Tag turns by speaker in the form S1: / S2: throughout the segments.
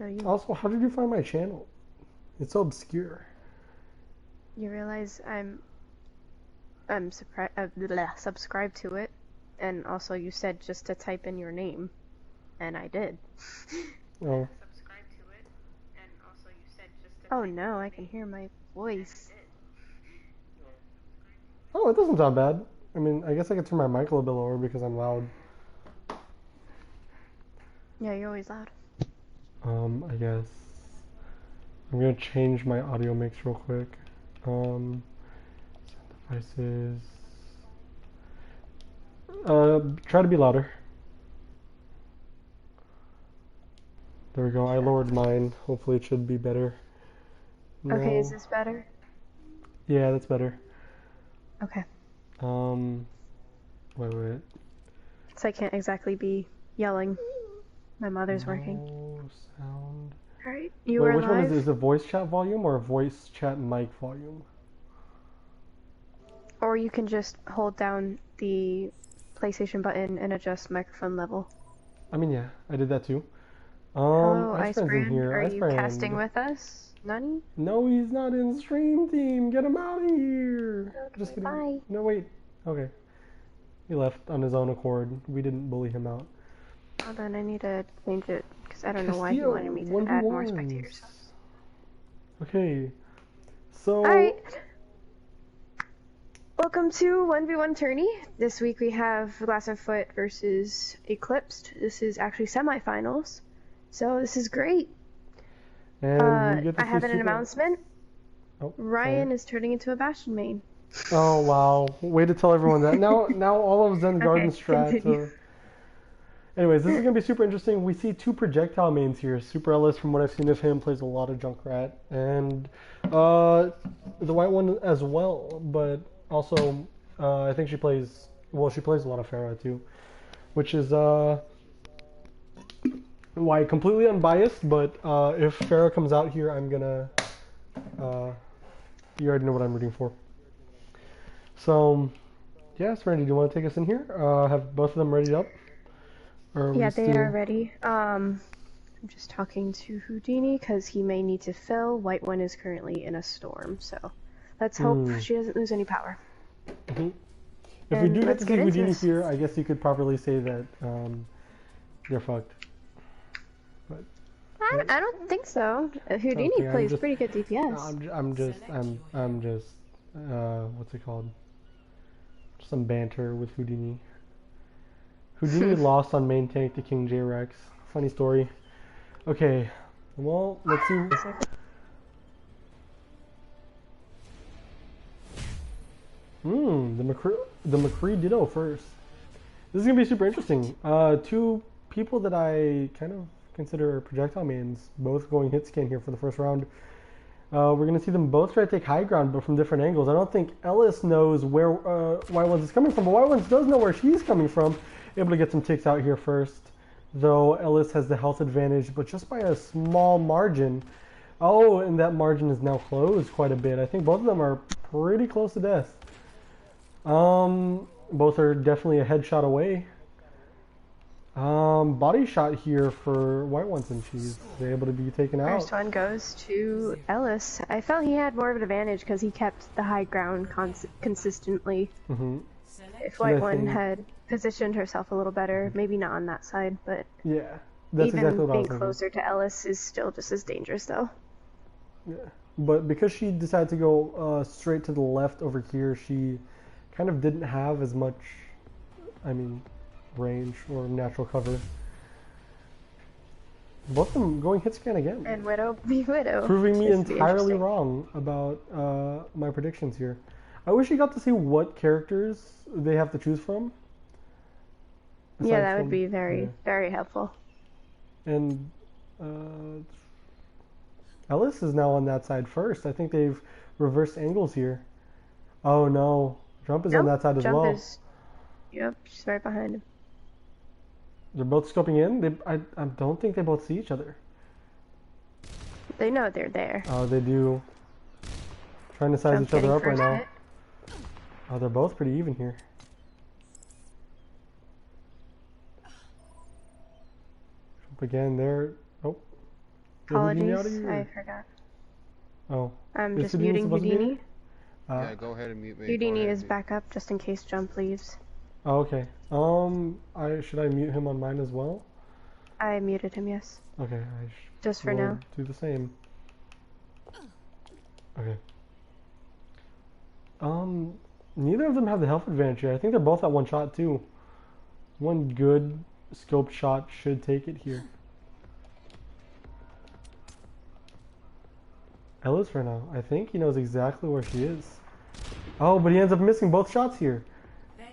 S1: No, you.
S2: Also, how did you find my channel? It's so obscure.
S1: You realize subscribed to it, and also you said just to type in your name, and I did.
S2: Oh.
S1: Oh no, I can hear my voice.
S2: Oh, it doesn't sound bad. I mean, I guess I could turn my mic a little bit lower because I'm loud.
S1: Yeah, you're always loud.
S2: I guess. I'm gonna change my audio mix real quick. Sound devices. Try to be louder. There we go. I lowered mine. Hopefully it should be better.
S1: Okay, is
S2: No.
S1: this better?
S2: Yeah, that's better.
S1: Okay.
S2: Wait.
S1: So I can't exactly be yelling. My mother's working.
S2: No sound.
S1: Alright, you
S2: Wait,
S1: are
S2: which one is
S1: live?
S2: it? Is it voice chat volume or voice chat mic volume?
S1: Or you can just hold down the PlayStation button and adjust microphone level.
S2: I mean, yeah, I did that too.
S1: Hello,
S2: Ice Brand's in
S1: Icebrand.
S2: here.
S1: Are
S2: Ice
S1: you casting
S2: Brand.
S1: with us? Nani?
S2: No, he's not in stream team. Get him out of here.
S1: Okay,
S2: Just kidding.
S1: bye.
S2: No, wait. Okay. He left on his own accord. We didn't bully him out.
S1: Hold on, I need to change it, because I don't know why he
S2: Castillo,
S1: wanted me to add more
S2: 1v1s.
S1: spectators.
S2: Okay. So.
S1: Alright. Welcome to 1v1 tourney. This week we have Glass and Foot versus Eclipsed. This is actually semifinals, so this is great.
S2: And we get to
S1: I have an
S2: Super...
S1: announcement.
S2: Oh,
S1: Ryan
S2: sorry.
S1: is turning into a Bastion main.
S2: Oh, wow. Way to tell everyone that. Now all of Zen's garden
S1: Okay,
S2: strats
S1: continue.
S2: are... Anyways, this is going to be super interesting. We see two projectile mains here. SuperEllis, from what I've seen of him, plays a lot of Junkrat. And the white one as well. But also, I think she plays... Well, she plays a lot of Pharah too. Which is why completely unbiased. But if Pharah comes out here, I'm going to... you already know what I'm rooting for. So, yeah, Serenity, do you want to take us in here? Have both of them readied up? Or
S1: Yeah,
S2: we
S1: they
S2: still...
S1: are ready. I'm just talking to Houdini because he may need to fill. White one is currently in a storm, so let's hope she doesn't lose any power.
S2: Mm-hmm. If
S1: And
S2: we do get
S1: let's
S2: to
S1: get
S2: see
S1: into
S2: Houdini
S1: this.
S2: here, I guess you could properly say that they're fucked. But
S1: I don't think so. Houdini
S2: okay,
S1: plays pretty good DPS.
S2: I'm just what's it called? Some banter with Houdini. Houdini lost on main tank to King J-Rex. Funny story. Okay, well, let's see. The McCree Ditto first. This is gonna be super interesting. Two people that I kind of consider projectile mains, both going hit scan here for the first round. We're gonna see them both try to take high ground, but from different angles. I don't think Ellis knows where White Ones is coming from, but White Ones does know where she's coming from. Able to get some ticks out here first, though Ellis has the health advantage, but just by a small margin. Oh, and that margin is now closed quite a bit. I think both of them are pretty close to death. Both are definitely a headshot away. Body shot here for White Ones, and she's able to be taken out.
S1: First one goes to Ellis. I felt he had more of an advantage because he kept the high ground consistently. If White One had positioned herself a little better, maybe not on that side, but
S2: yeah, that's
S1: even
S2: exactly what I was
S1: being
S2: thinking.
S1: closer to Ellis is still just as dangerous, though.
S2: Yeah, but because she decided to go straight to the left over here, she kind of didn't have as much, I mean, range or natural cover. Both of them going hit scan again.
S1: And Widow be Widow.
S2: Proving me entirely wrong about my predictions here. I wish you got to see what characters they have to choose from.
S1: Yeah, that would be very, very helpful.
S2: And Ellis is now on that side first. I think they've reversed angles here. Oh no, Jump is on that side as well.
S1: Yep, she's right behind him.
S2: They're both scoping in. I don't think they both see each other.
S1: They know they're there.
S2: Oh, they do. Trying to size each other up right now. Oh, they're both pretty even here. Jump again there. Oh.
S1: Apologies, I forgot.
S2: Oh.
S1: I'm
S2: Is
S1: just muting Houdini.
S3: Yeah, go ahead and mute me.
S1: Houdini is back up just in case Jump leaves.
S2: Oh, okay. Should I mute him on mine as well?
S1: I muted him, yes.
S2: Okay,
S1: just for now.
S2: Do the same. Okay. Neither of them have the health advantage here. I think they're both at one shot too. One good scoped shot should take it here. Ellis right now. I think he knows exactly where she is. Oh, but he ends up missing both shots here.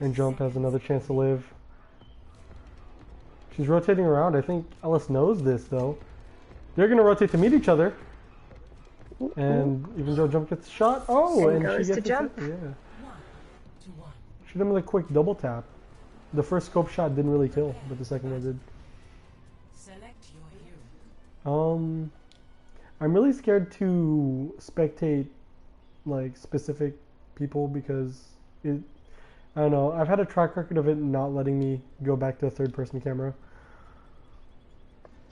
S2: And Jump has another chance to live. She's rotating around. I think Ellis knows this though. They're gonna rotate to meet each other. And even though Jump gets shot, and
S1: goes
S2: she gets
S1: to Jump.
S2: Yeah. Shoot him with a quick double tap. The first scope shot didn't really kill, but the second one did. I'm really scared to spectate like specific people because I don't know. I've had a track record of it not letting me go back to a third-person camera.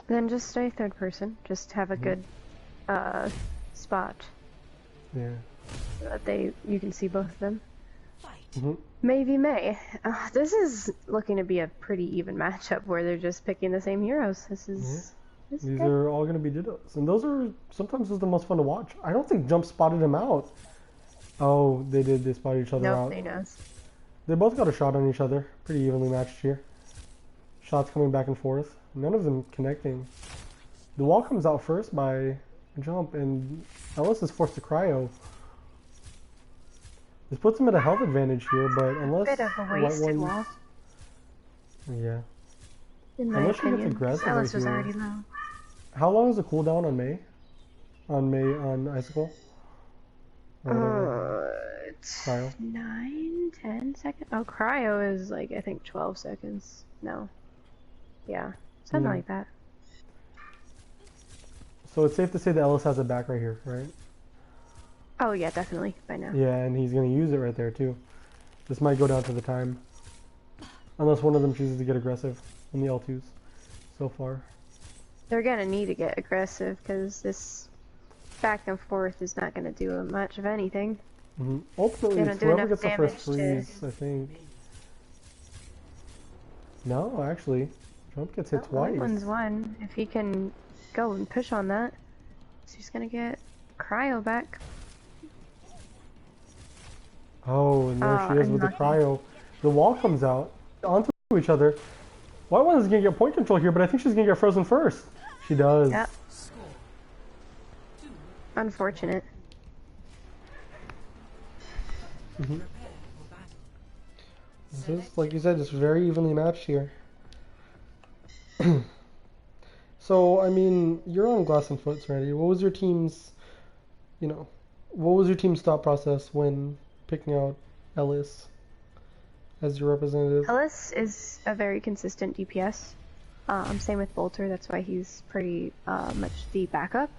S1: Then just stay third person. Just have a good spot.
S2: Yeah.
S1: So that you can see both of them.
S2: Mm-hmm.
S1: Maybe May. This is looking to be a pretty even matchup where they're just picking the same heroes. This is.
S2: These are all going to be dittos, and those are sometimes the most fun to watch. I don't think Jump spotted him out. Oh, they did. They spotted each other out.
S1: Nope, they knows.
S2: They both got a shot on each other. Pretty evenly matched here. Shots coming back and forth. None of them connecting. The wall comes out first by Jump, and Ellis is forced to cryo. This puts him at a health advantage here, but unless
S1: bit of a wasted wall.
S2: Yeah.
S1: In my
S2: unless
S1: opinion,
S2: she gets aggressive
S1: Ellis
S2: right
S1: was
S2: here.
S1: already low.
S2: How long is the cooldown on May? On Icicle?
S1: It's
S2: Cryo?
S1: 9, 10 seconds. Oh, cryo is like, I think 12 seconds. No. Yeah, something like that.
S2: So it's safe to say that Ellis has it back right here, right?
S1: Oh yeah, definitely, by now.
S2: Yeah, and he's going to use it right there too. This might go down to the time. Unless one of them chooses to get aggressive in the L2s so far.
S1: They're going to need to get aggressive because this back and forth is not going to do much of anything.
S2: Mm-hmm. Ultimately, it's whoever gets the first freeze, I think. No, actually. Jump gets hit twice.
S1: One's one. If he can go and push on that, she's going to get cryo back.
S2: Oh, and there she is with the cryo. The wall comes out onto each other. White one is going to get point control here, but I think she's going to get frozen first. She does.
S1: Yep. Unfortunate.
S2: Mm-hmm. This is, like you said, it's very evenly matched here. So, I mean, you're on Glass and Foot, Serenity. What was your team's, what was your team's thought process when picking out Ellis as your representative?
S1: Ellis is a very consistent DPS. Same with Bolter, that's why he's pretty much the backup.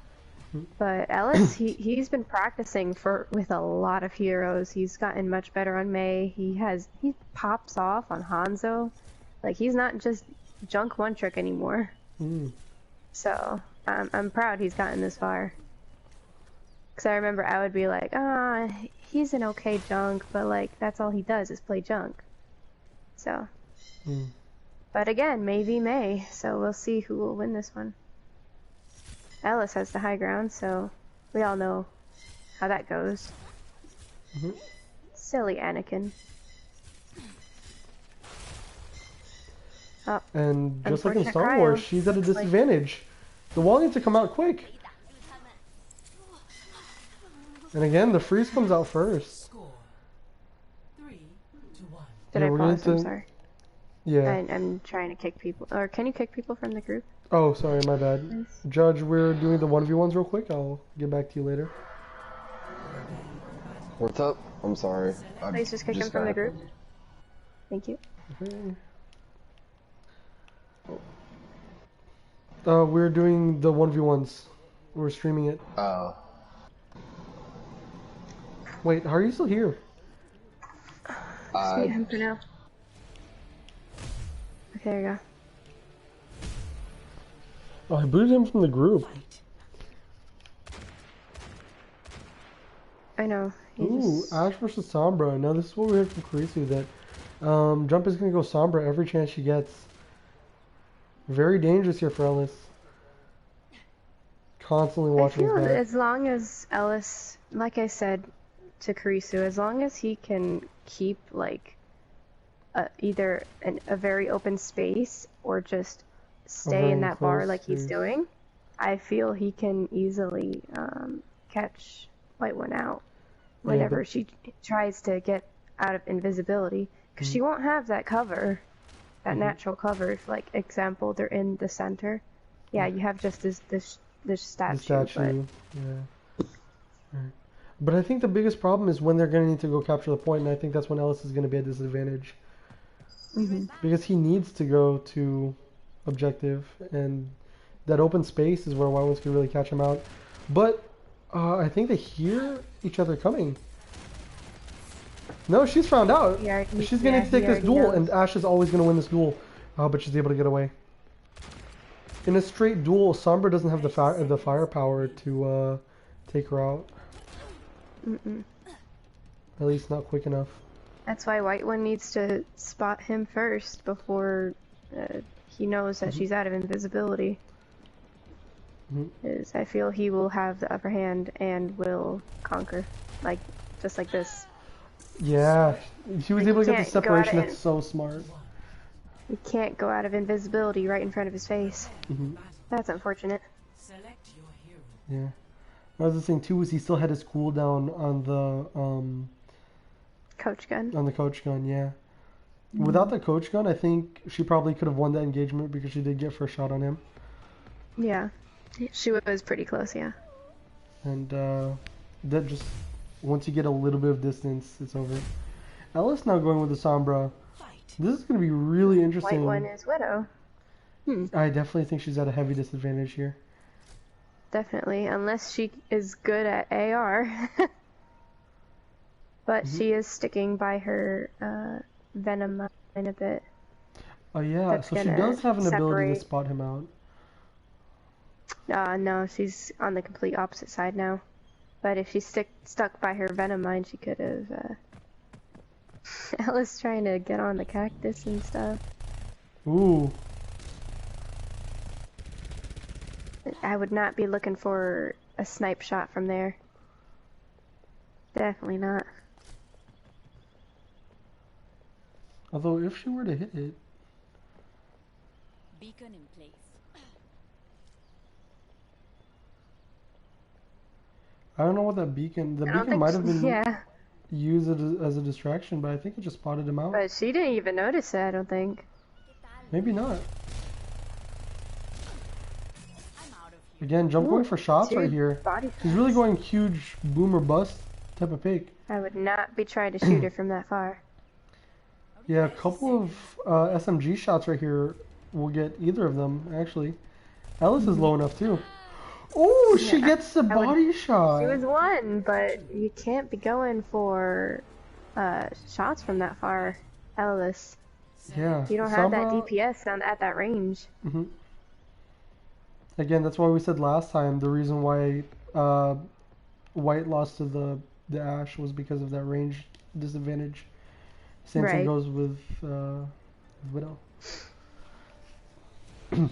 S1: But Ellis, he's been practicing with a lot of heroes. He's gotten much better on May. He pops off on Hanzo. Like, he's not just junk one trick anymore. So I'm proud he's gotten this far. Because I remember I would be like, he's an okay junk, but like that's all he does is play junk. So, but again, maybe May. So we'll see who will win this one. Ellis has the high ground, so we all know how that goes. Silly Anakin. Oh,
S2: and just like in Star Wars, she's at a disadvantage. The wall needs to come out quick. And again, the freeze comes out first.
S1: Did I pause? I'm sorry.
S2: Yeah.
S1: I'm trying to kick people. Or can you kick people from the group?
S2: Oh, sorry, my bad. Nice. Judge, we're doing the 1v1s real quick. I'll get back to you later.
S3: What's up? I'm sorry.
S1: Please just kick him from the group. Thank you.
S2: Okay. We're doing the 1v1s. We're streaming it. Wait, how are you still here?
S1: Just mute him for now. Okay, there you go.
S2: Oh, I booted him from the group.
S1: I know.
S2: Ooh, Ashe versus Sombra. Now this is what we heard from Kurisu, that Jump is going to go Sombra every chance she gets. Very dangerous here for Ellis. Constantly watching his back.
S1: As long as Ellis, like I said to Kurisu, as long as he can keep like either a very open space or just stay in that bar like he's doing, I feel he can easily catch White One out whenever she tries to get out of invisibility, because she won't have that cover, that natural cover. If, like, example, they're in the center, you have just this statue.
S2: But I think the biggest problem is when they're going to need to go capture the point, and I think that's when Ellis is going to be at disadvantage. Because he needs to go to objective, and that open space is where White Ones can really catch him out. But I think they hear each other coming. No, she's found out. She's going to take this duel, and Ashe is always going to win this duel. But she's able to get away. In a straight duel, Sombra doesn't have the firepower to take her out. At least not quick enough.
S1: That's why White One needs to spot him first before he knows that she's out of invisibility. I feel he will have the upper hand and will conquer, just like this.
S2: Yeah, she was able to get the separation. That's so smart.
S1: You can't go out of invisibility right in front of his face. That's unfortunate.
S2: Yeah. Another thing too is he still had his cooldown on the
S1: coach gun.
S2: On the coach gun, yeah. Without the coach gun, I think she probably could have won that engagement because she did get first shot on him.
S1: Yeah, she was pretty close, yeah.
S2: And that just, once you get a little bit of distance, it's over. Ellis now going with the Sombra. This is going to be really interesting.
S1: White One is Widow.
S2: I definitely think she's at a heavy disadvantage here.
S1: Definitely, unless she is good at AR. But she is sticking by her Venom line a bit.
S2: Oh yeah, so she does have an ability to spot him out.
S1: No, she's on the complete opposite side now. But if she stuck by her Venom line, she could have... Ellis trying to get on the cactus and stuff.
S2: Ooh.
S1: I would not be looking for a snipe shot from there. Definitely not.
S2: Although if she were to hit it...
S4: Beacon in place.
S2: I don't know what that beacon... The beacon might have been used as a distraction, but I think it just spotted him out.
S1: But she didn't even notice it, I don't think.
S2: Maybe not. Again, Jump going for shots right here. He's really going huge boom or bust type of pick.
S1: I would not be trying to shoot her from that far.
S2: Yeah, a couple of SMG shots right here will get either of them, actually. Ellis is low enough, too. Oh, she gets the body shot!
S1: She was one, but you can't be going for shots from that far, Ellis.
S2: Yeah.
S1: You don't have that DPS at that range.
S2: Again, that's why we said last time, the reason why White lost to the Ashe was because of that range disadvantage. Same thing goes with Widow. Oh,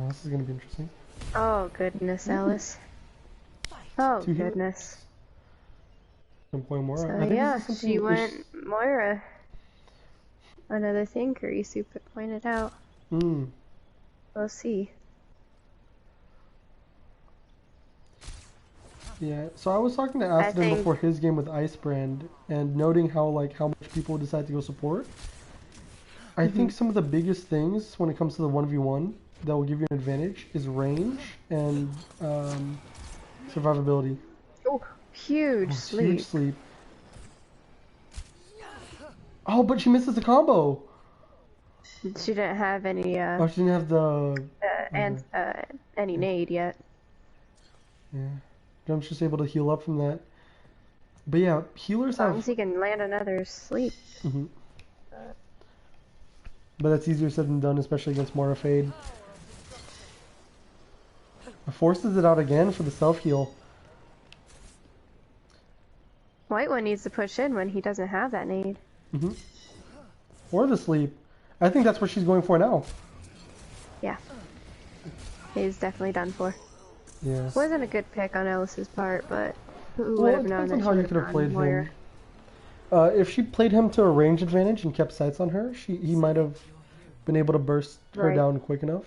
S2: this is going to be interesting.
S1: Oh, goodness, Ellis. Oh, goodness.
S2: Moira.
S1: So, yeah, she went Moira. Another thing Kurisu pointed out. We'll see.
S2: Yeah, so I was talking to Aston before his game with Icebrand and noting how much people decide to go support. I think some of the biggest things when it comes to the 1v1 that will give you an advantage is range and survivability.
S1: Oh, huge sleep.
S2: Huge sleep. Oh, but she misses the combo.
S1: She didn't have any.
S2: Oh, she didn't have the.
S1: Any nade yet.
S2: Yeah, Jump's just able to heal up from that. But yeah, healers have.
S1: As long as he can land another sleep.
S2: But that's easier said than done, especially against Moira Fade. Forces it out again for the self heal.
S1: White one needs to push in when he doesn't have that nade.
S2: Or the sleep. I think that's what she's going for now.
S1: Yeah. He's definitely done for.
S2: Yeah.
S1: Wasn't a good pick on Ellis's part, but who
S2: Well,
S1: would
S2: it
S1: have known
S2: depends
S1: that
S2: on
S1: she
S2: how you
S1: would
S2: could have played
S1: Moira.
S2: him. If she played him to a range advantage and kept sights on her, he might have been able to burst her down quick enough.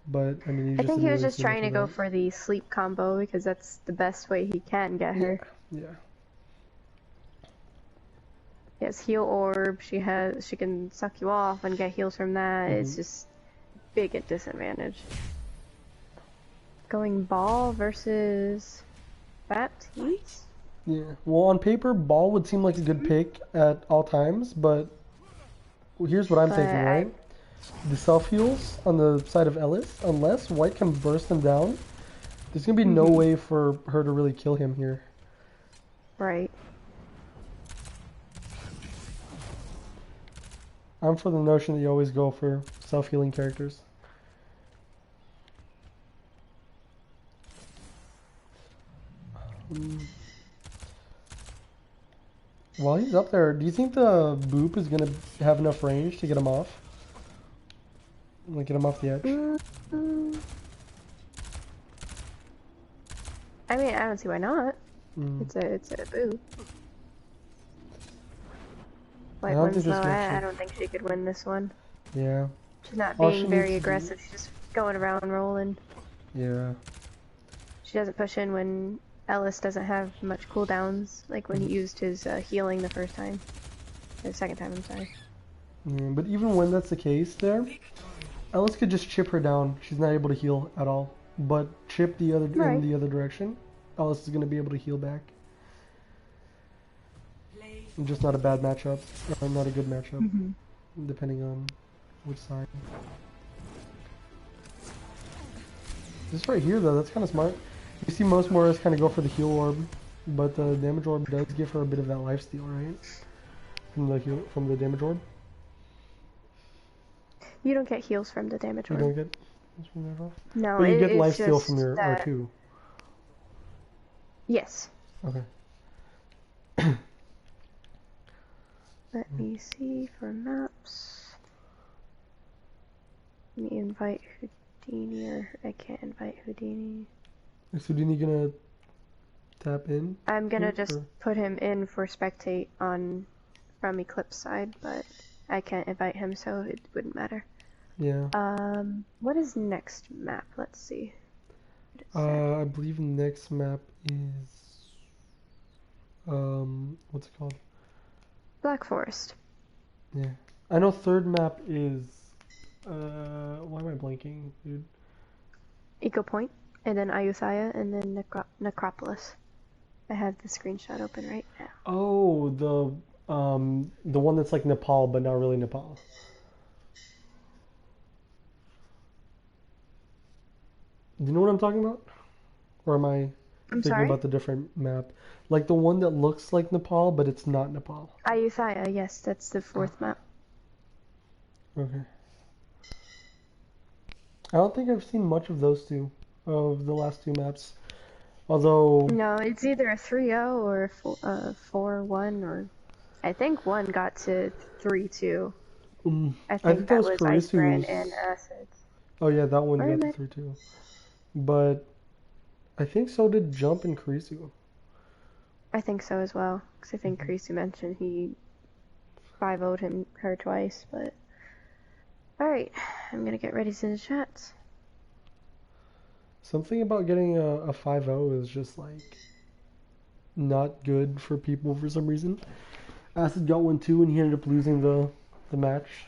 S2: But I mean,
S1: I think he was just trying to go for the sleep combo because that's the best way he can get her.
S2: Yeah.
S1: He has heal orb. She can suck you off and get heals from that. It's just big at disadvantage. Going Ball versus Baptiste?
S2: Yeah. Well, on paper, Ball would seem like a good pick at all times, but here's what I'm thinking, right? The self-heals on the side of Ellis, unless White can burst them down, there's going to be no way for her to really kill him here.
S1: Right.
S2: I'm for the notion that you always go for self-healing characters. While he's up there, do you think the boop is going to have enough range to get him off? Like, get him off the edge?
S1: I mean, I don't see why not. It's a boop. White one's low. I don't think she could win this one.
S2: Yeah.
S1: She's not being very aggressive. She's just going around rolling.
S2: Yeah.
S1: She doesn't push in when Ellis doesn't have much cooldowns, like when he used his healing the first time. Or the second time, I'm sorry.
S2: Yeah, but even when that's the case there, Ellis could just chip her down. She's not able to heal at all. But chip the other in the other direction, Ellis is going to be able to heal back. Just not a bad matchup, or not a good matchup, depending on which side. This right here, though, that's kind of smart. You see most Moiras kind of go for the heal orb, but the damage orb does give her a bit of that lifesteal, right? From the damage orb.
S1: You don't get heals from the damage orb.
S2: You don't get heals from the damage orb?
S1: No,
S2: but you get lifesteal from your R2.
S1: Yes.
S2: Okay.
S1: Let me see for maps. Let me invite Houdini, or I can't invite Houdini.
S2: Is Houdini gonna tap in?
S1: I'm gonna just put him in for spectate from Eclipse side, but I can't invite him, so it wouldn't matter.
S2: Yeah.
S1: What is next map? Let's see.
S2: I believe next map is what's it called?
S1: Black Forest.
S2: Yeah. I know third map is why am I blanking, dude?
S1: Eco Point, and then Ayutthaya, and then Necropolis. I have the screenshot open right now.
S2: Oh, the one that's like Nepal, but not really Nepal. Do you know what I'm talking about? Or am I thinking about the different map? Like the one that looks like Nepal, but it's not Nepal.
S1: Ayutthaya, yes, that's the fourth map.
S2: Okay. I don't think I've seen much of those two, of the last two maps. Although...
S1: No, it's either a 3-0 or a 4-1, or... I think one got to 3-2. I think that was Ice Brand and Acids.
S2: Oh yeah, that one got to 3-2. But I think so did Jump and Kurisu.
S1: I think so as well, because I think Kurisu mentioned he 5-0'd her twice, but... Alright, I'm gonna get ready to send the chats.
S2: Something about getting a 5-0 is just like not good for people for some reason. Acid got one too, and he ended up losing the match.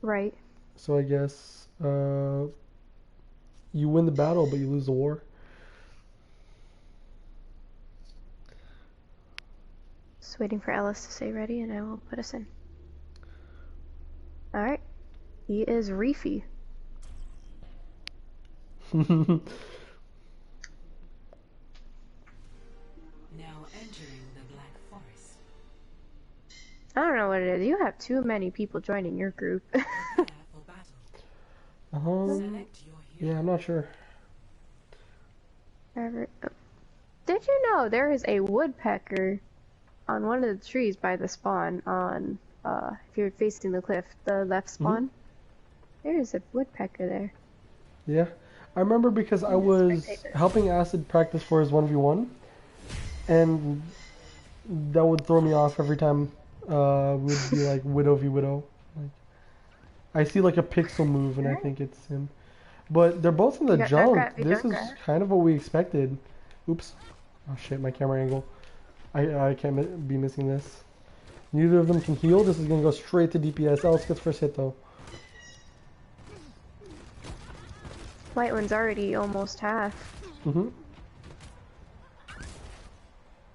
S1: Right.
S2: So I guess you win the battle, but you lose the war.
S1: Just waiting for Ellis to say ready, and I will put us in. Alright. He is Reefy.
S4: Now entering the Black Forest.
S1: I don't know what it is. You have too many people joining your group.
S2: Yeah, I'm not sure.
S1: Did you know there is a woodpecker on one of the trees by the spawn on, if you're facing the cliff, the left spawn, there's a woodpecker there.
S2: Yeah. I remember because I was helping Acid practice for his 1v1, and that would throw me off every time we'd be like Widow v Widow. Like, I see like a pixel move and I think it's him. But they're both in the junk. This is kind of what we expected. Oops. Oh shit, my camera angle. I can't be missing this. Neither of them can heal. This is going to go straight to DPS. Ellis gets first hit though.
S1: White one's already almost half.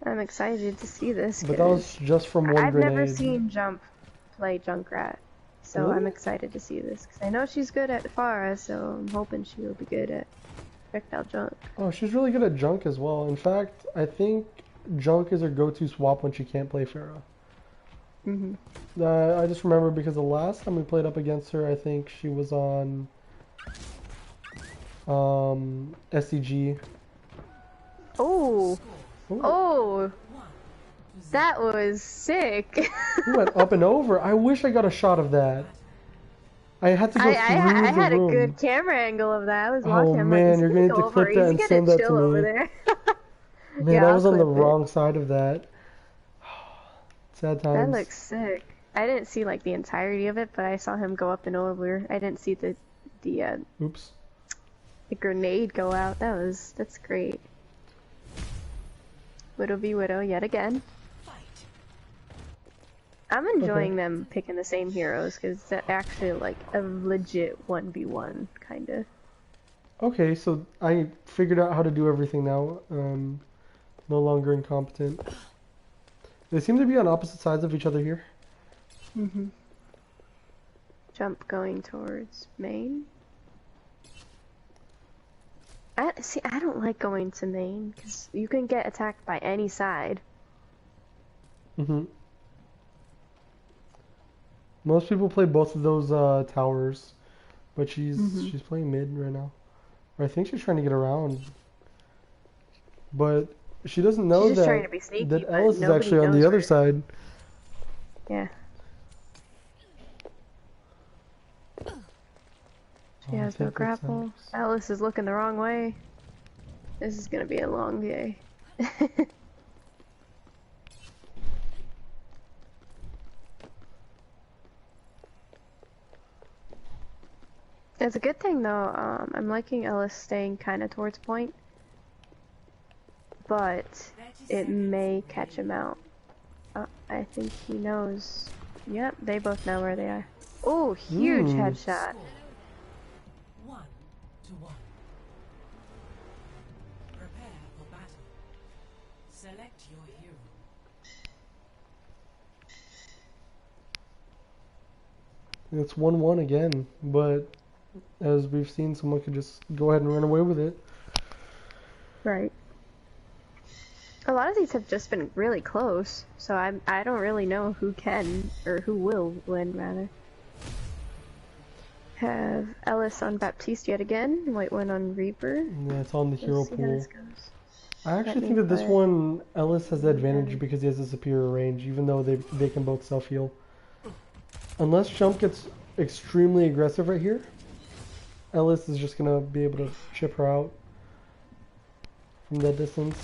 S1: I'm excited to see this.
S2: But that was just from one
S1: I've
S2: grenade.
S1: never seen Jump play Junkrat, so
S2: Really?
S1: I'm excited to see this. Because I know she's good at Pharah, so I'm hoping she will be good at projectile Junk.
S2: Oh, she's really good at Junk as well. In fact, I think Junk is her go-to swap when she can't play Pharah. I just remember because the last time we played up against her, I think she was on SCG.
S1: Oh, oh, that was sick.
S2: He went up and over. I wish I got a shot of that. I had to go through the room.
S1: I had a good camera angle of that. I was watching him.
S2: Oh man,
S1: like,
S2: you're going to need to clip that and send that to me.
S1: Over there.
S2: Man,
S1: yeah,
S2: I was on the wrong side of that. Sad times.
S1: That looks sick. I didn't see like the entirety of it, but I saw him go up and over. I didn't see the
S2: Oops.
S1: The grenade go out. That's great. Widow v Widow yet again. I'm enjoying them picking the same heroes because it's actually like a legit 1v1 kind of.
S2: Okay, so I figured out how to do everything now. No longer incompetent. They seem to be on opposite sides of each other here.
S1: Jump going towards main. I don't like going to main because you can get attacked by any side.
S2: Most people play both of those towers, but she's playing mid right now. Or I think she's trying to get around, but she doesn't know that Ellis is actually on the other side.
S1: Yeah. She has no grapple. Ellis is looking the wrong way. This is gonna be a long day. It's a good thing though, I'm liking Ellis staying kind of towards point, but it may catch him out. I think he knows. Yep, they both know where they are. Oh, huge headshot.
S4: 1-1. Prepare for battle. Select your hero.
S2: It's 1-1 again, but as we've seen, someone could just go ahead and run away with it.
S1: Right. A lot of these have just been really close, so I don't really know who can, or who will win, rather. Have Ellis on Baptiste yet again, White one on Reaper.
S2: Yeah, it's on the hero pool. I actually
S1: Let
S2: think
S1: me
S2: that this
S1: put-
S2: one, Ellis has the advantage because he has a superior range, even though they can both self-heal. Unless Chump gets extremely aggressive right here, Ellis is just going to be able to chip her out from that distance.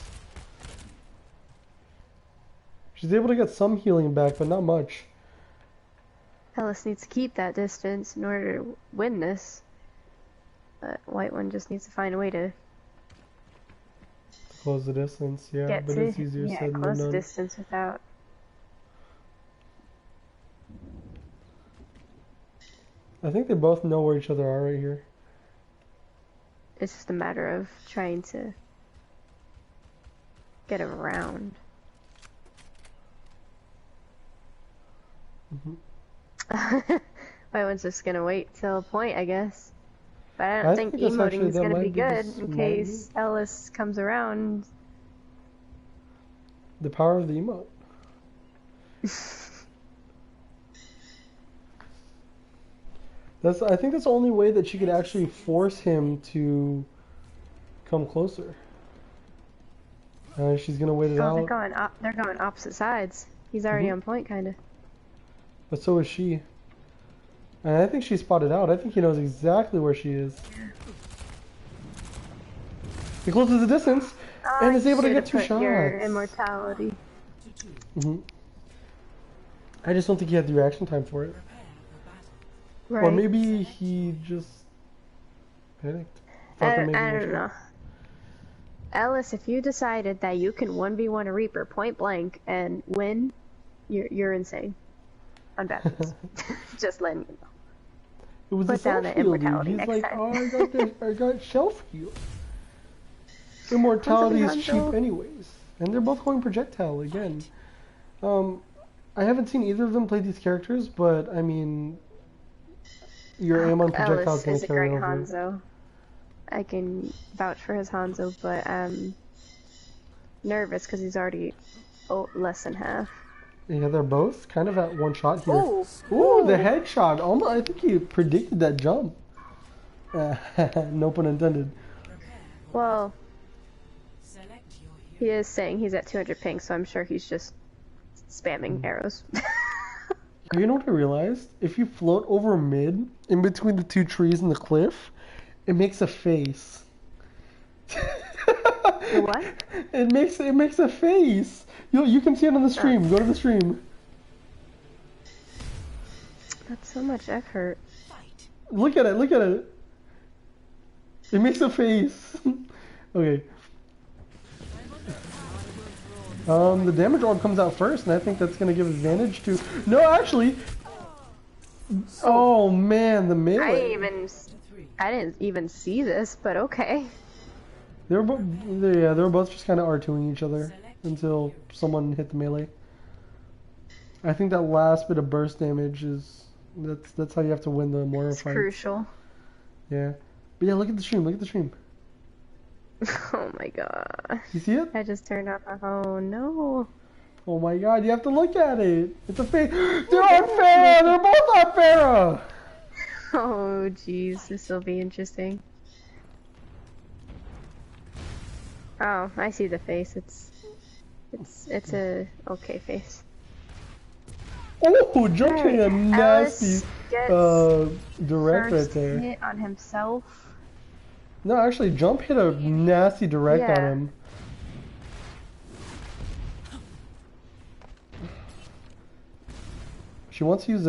S2: She's able to get some healing back, but not much.
S1: Ellis needs to keep that distance in order to win this. But White one just needs to find a way to
S2: Close the distance, yeah,
S1: get
S2: but
S1: to
S2: it's easier said than
S1: close
S2: done.
S1: distance without.
S2: I think they both know where each other are right here.
S1: It's just a matter of trying to get around. White one's just gonna wait till a point, I guess. But I don't think
S2: that's actually-
S1: emoting is
S2: that
S1: gonna
S2: might
S1: be
S2: be
S1: good
S2: the
S1: in case Ellis comes around.
S2: The power of the emote. I think that's the only way that she could actually force him to come closer. She's gonna wait it
S1: Oh,
S2: out.
S1: they're going opposite sides. He's already on point, kind of.
S2: But so is she. And I think she spotted out. I think he knows exactly where she is. He closes the distance and is able to get 2 shots.
S1: Your immortality.
S2: I just don't think he had the reaction time for it.
S1: Right.
S2: Or maybe he just panicked.
S1: I don't know. Ellis, if you decided that you can 1v1 a Reaper point blank and win, you're insane. On Baptist. Just letting you know.
S2: It was
S1: Put down the immortality
S2: He's
S1: next
S2: like,
S1: time.
S2: oh, I got shelf heal. Immortality is cheap anyways. And they're both going projectile again. I haven't seen either of them play these characters, but I mean, your aim on projectile is going to carry over.
S1: Hanzo. I can vouch for his Hanzo, but I'm nervous because he's already less than half.
S2: Yeah, they're both kind of at 1 shot here. Ooh, the headshot. Almost, I think he predicted that jump. No pun intended.
S1: Well, he is saying he's at 200 ping, so I'm sure he's just spamming arrows.
S2: You know what I realized? If you float over mid, in between the 2 trees and the cliff, it makes a face.
S1: What?
S2: It makes a face. You can see it on the stream. Go to the stream.
S1: That's so much effort.
S2: Look at it. Look at it. It makes a face. Okay. The damage orb comes out first, and I think that's gonna give advantage to. No, actually. Oh man, the melee.
S1: I didn't even see this, but okay.
S2: They were both just kind of R2ing each other until someone hit the melee. I think that last bit of burst damage that's how you have to win the Moira fight.
S1: It's crucial.
S2: Yeah, but yeah, look at the stream. Look at the stream.
S1: Oh my god.
S2: You see it?
S1: I just turned off my phone. No.
S2: Oh my god, you have to look at it. It's a face. They're on Farah. They're both on Farah.
S1: Oh jeez, this will be interesting. Oh, I see the face. It's a okay face.
S2: Oh, jumping a nasty direct right there.
S1: Hit on himself.
S2: No, actually, Jump hit a nasty direct on him. She wants to use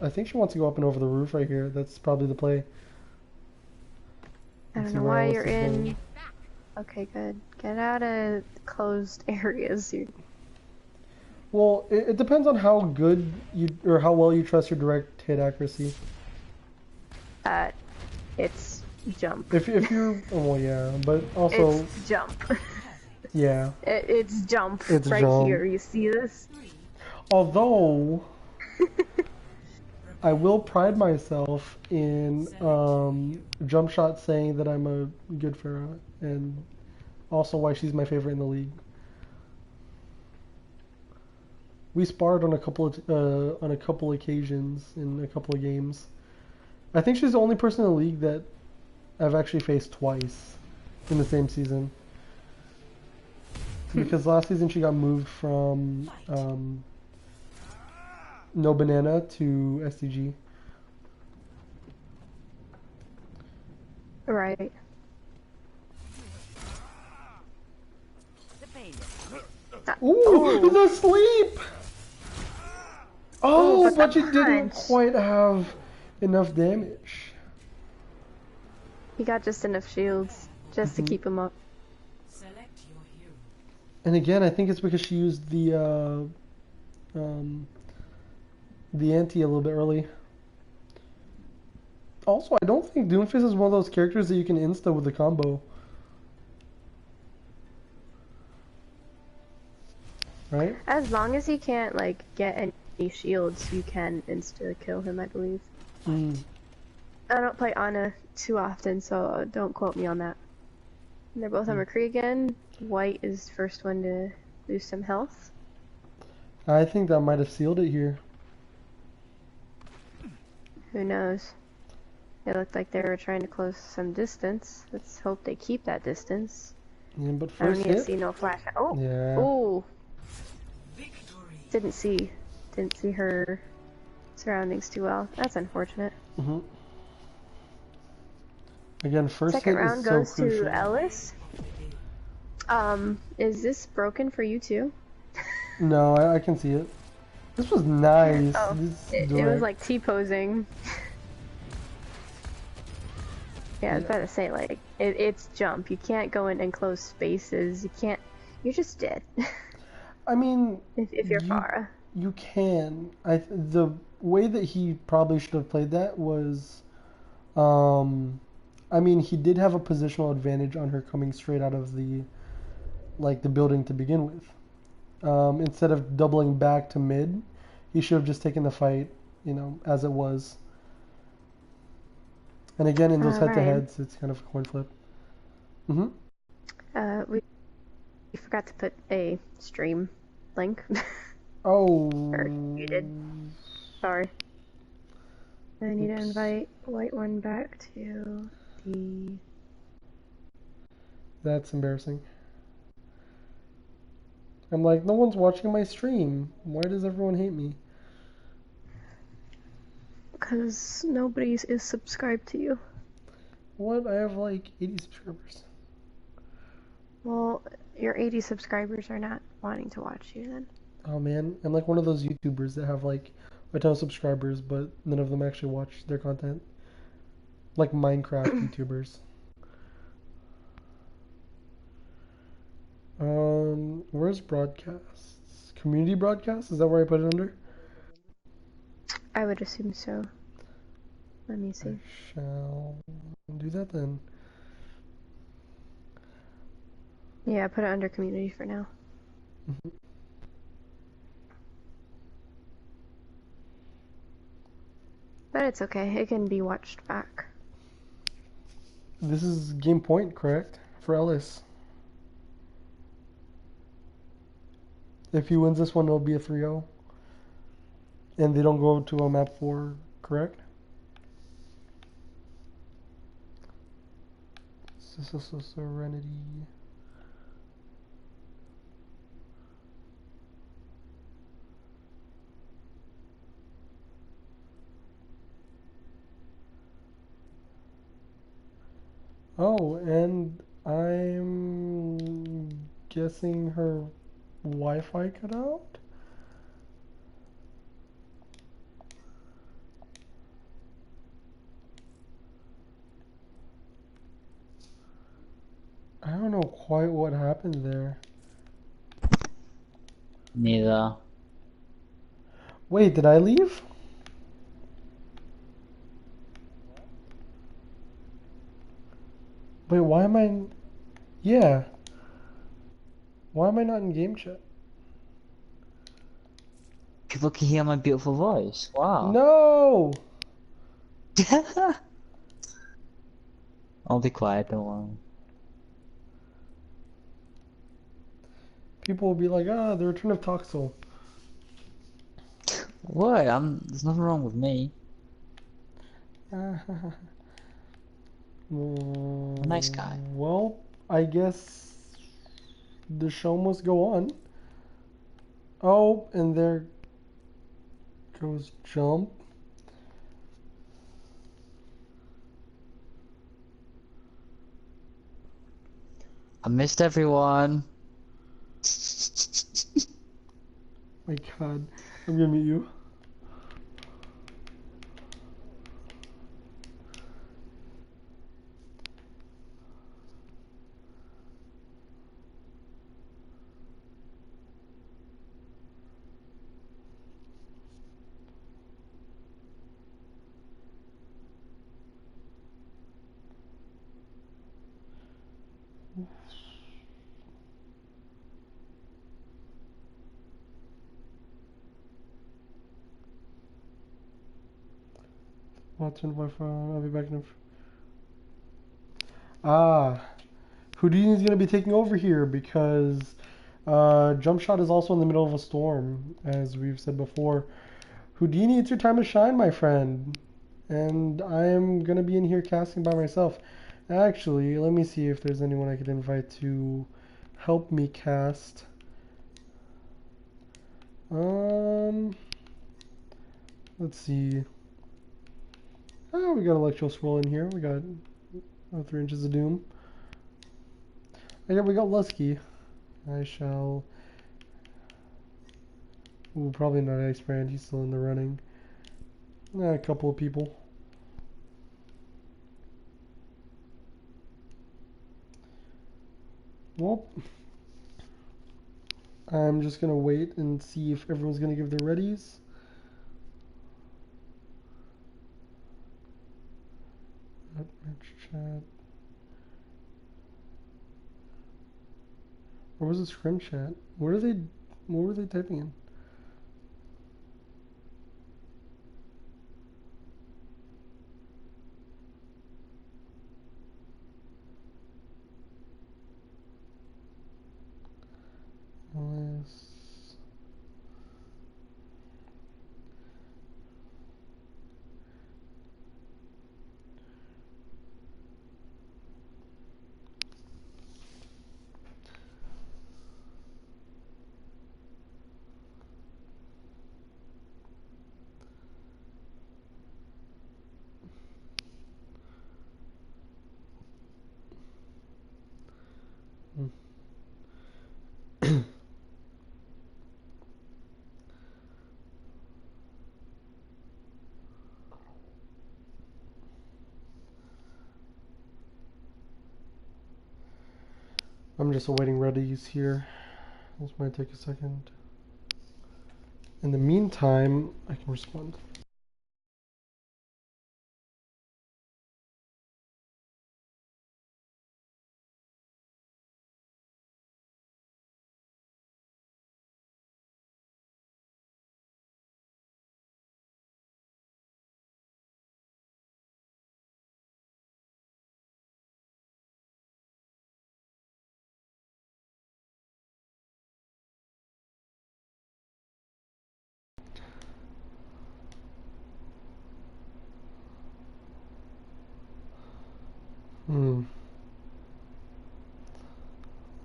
S2: I think she wants to go up and over the roof right here. That's probably the play.
S1: I don't know why you're in. Okay, good. Get out of closed areas.
S2: Well, it depends on how good or how well you trust your direct hit accuracy.
S1: It's jump.
S2: If you're, well, yeah, but also
S1: it's jump.
S2: Yeah.
S1: It's jump.
S2: It's
S1: right
S2: jump.
S1: Here. You see this?
S2: Although I will pride myself in Jump Shot saying that I'm a good Farah, and also why she's my favorite in the league. We sparred on a couple occasions in a couple of games. I think she's the only person in the league that I've actually faced twice in the same season. Because last season she got moved from No Banana to SDG.
S1: Right.
S2: Ooh, the sleep! Oh, but you didn't quite have enough damage.
S1: He got just enough shields just to keep him up.
S2: And again, I think it's because she used the anti a little bit early. Also, I don't think Doomfist is one of those characters that you can insta with the combo. Right?
S1: As long as he can't like get any shields, you can insta kill him, I believe. I don't play Ana too often, so don't quote me on that. And they're both on McCree again. White is the first one to lose some health.
S2: I think that might have sealed it here.
S1: Who knows? It looked like they were trying to close some distance. Let's hope they keep that distance.
S2: Yeah, but
S1: I don't
S2: first
S1: need to
S2: hit.
S1: see no flash. Oh,
S2: Yeah.
S1: ooh,
S4: Victory.
S1: didn't see her surroundings too well. That's unfortunate.
S2: Mhm. Again, first
S1: Second
S2: hit is
S1: round
S2: so
S1: goes to
S2: crucial.
S1: Ellis. Is this broken for you too?
S2: No, I can see it. This was nice.
S1: Oh,
S2: This
S1: it was
S2: direct.
S1: like T-posing. Yeah, I was
S2: Yeah.
S1: about to say, like, it's jump. You can't go in enclosed spaces. You can't. You're just dead.
S2: I mean,
S1: if you're Farah.
S2: you can. The way that he probably should have played that was, I mean, he did have a positional advantage on her coming straight out of the building to begin with. Instead of doubling back to mid, he should have just taken the fight, as it was. And again, in those head-to-heads, it's kind of a coin flip.
S1: We forgot to put a stream link.
S2: Oh.
S1: Or you did. Sorry. I need to invite White One back to the...
S2: That's embarrassing. I'm like, no one's watching my stream. Why does everyone hate me?
S1: Because nobody is subscribed to you.
S2: What? I have like 80 subscribers.
S1: Well, your 80 subscribers are not wanting to watch you then.
S2: Oh man, I'm like one of those YouTubers that have like a ton of subscribers, but none of them actually watch their content. Like Minecraft YouTubers. Where's broadcasts? Community broadcasts? Is that where I put it under?
S1: I would assume so. Let me see.
S2: I shall do that then.
S1: Yeah, put it under community for now. But it's okay, it can be watched back.
S2: This is game point, correct? For Ellis. If he wins this one, it'll be a 3-0. And they don't go to a map 4, correct? Serenity. Oh, and I'm guessing her Wi-Fi cut out? I don't know quite what happened there.
S5: Neither.
S2: Wait, did I leave? Wait, why am I... Yeah. Why am I not in game chat?
S5: People can hear my beautiful voice. Wow.
S2: No!
S5: I'll be quiet, don't worry.
S2: People will be like, the return of Toxel.
S5: What? There's nothing wrong with me. Nice guy.
S2: Well, I guess the show must go on. Oh, and there goes Jump.
S5: I missed everyone.
S2: My God, I'm gonna mute you. Watching my phone. I'll be back in Houdini's gonna be taking over here because Jump Shot is also in the middle of a storm, as we've said before. Houdini, it's your time to shine, my friend. And I'm gonna be in here casting by myself. Actually, let me see if there's anyone I could invite to help me cast. Let's see. Oh, we got Electros roll in here. We got 3 inches of doom. Yeah, we got Lusky. I shall. Ooh, probably not Ice Brand. He's still in the running. A couple of people. Well, I'm just gonna wait and see if everyone's gonna give their readies. Match chat. Or was it scrim chat? What were they typing in? I'm just awaiting readies here. This might take a second. In the meantime, I can respond.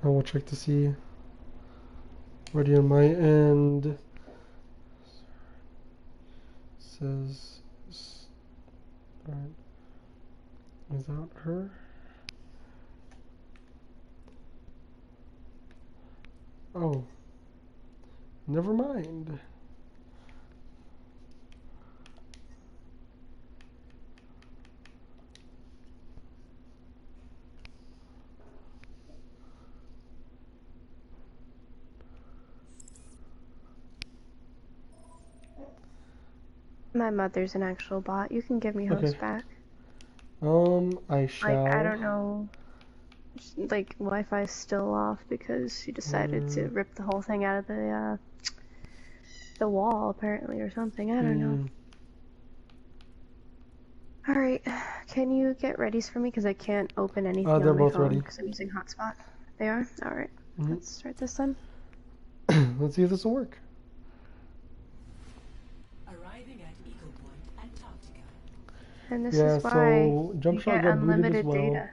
S2: I will check to see. Ready on my end. Says, alright. Is that her? Oh. Never mind.
S1: My mother's an actual bot. You can give me host back.
S2: I shall.
S1: Like, I don't know. Like, Wi-Fi's still off because she decided to rip the whole thing out of the wall, apparently, or something. I don't know. Alright, can you get readies for me? Because I can't open anything on my phone because I'm using hotspot. They are? Alright, let's start this then.
S2: Let's see if this will work.
S4: Arriving at Eagle Point, Antarctica.
S1: And this is why
S2: Jump
S1: you
S2: Shot
S1: get
S2: got booted
S1: unlimited
S2: as well.
S1: data.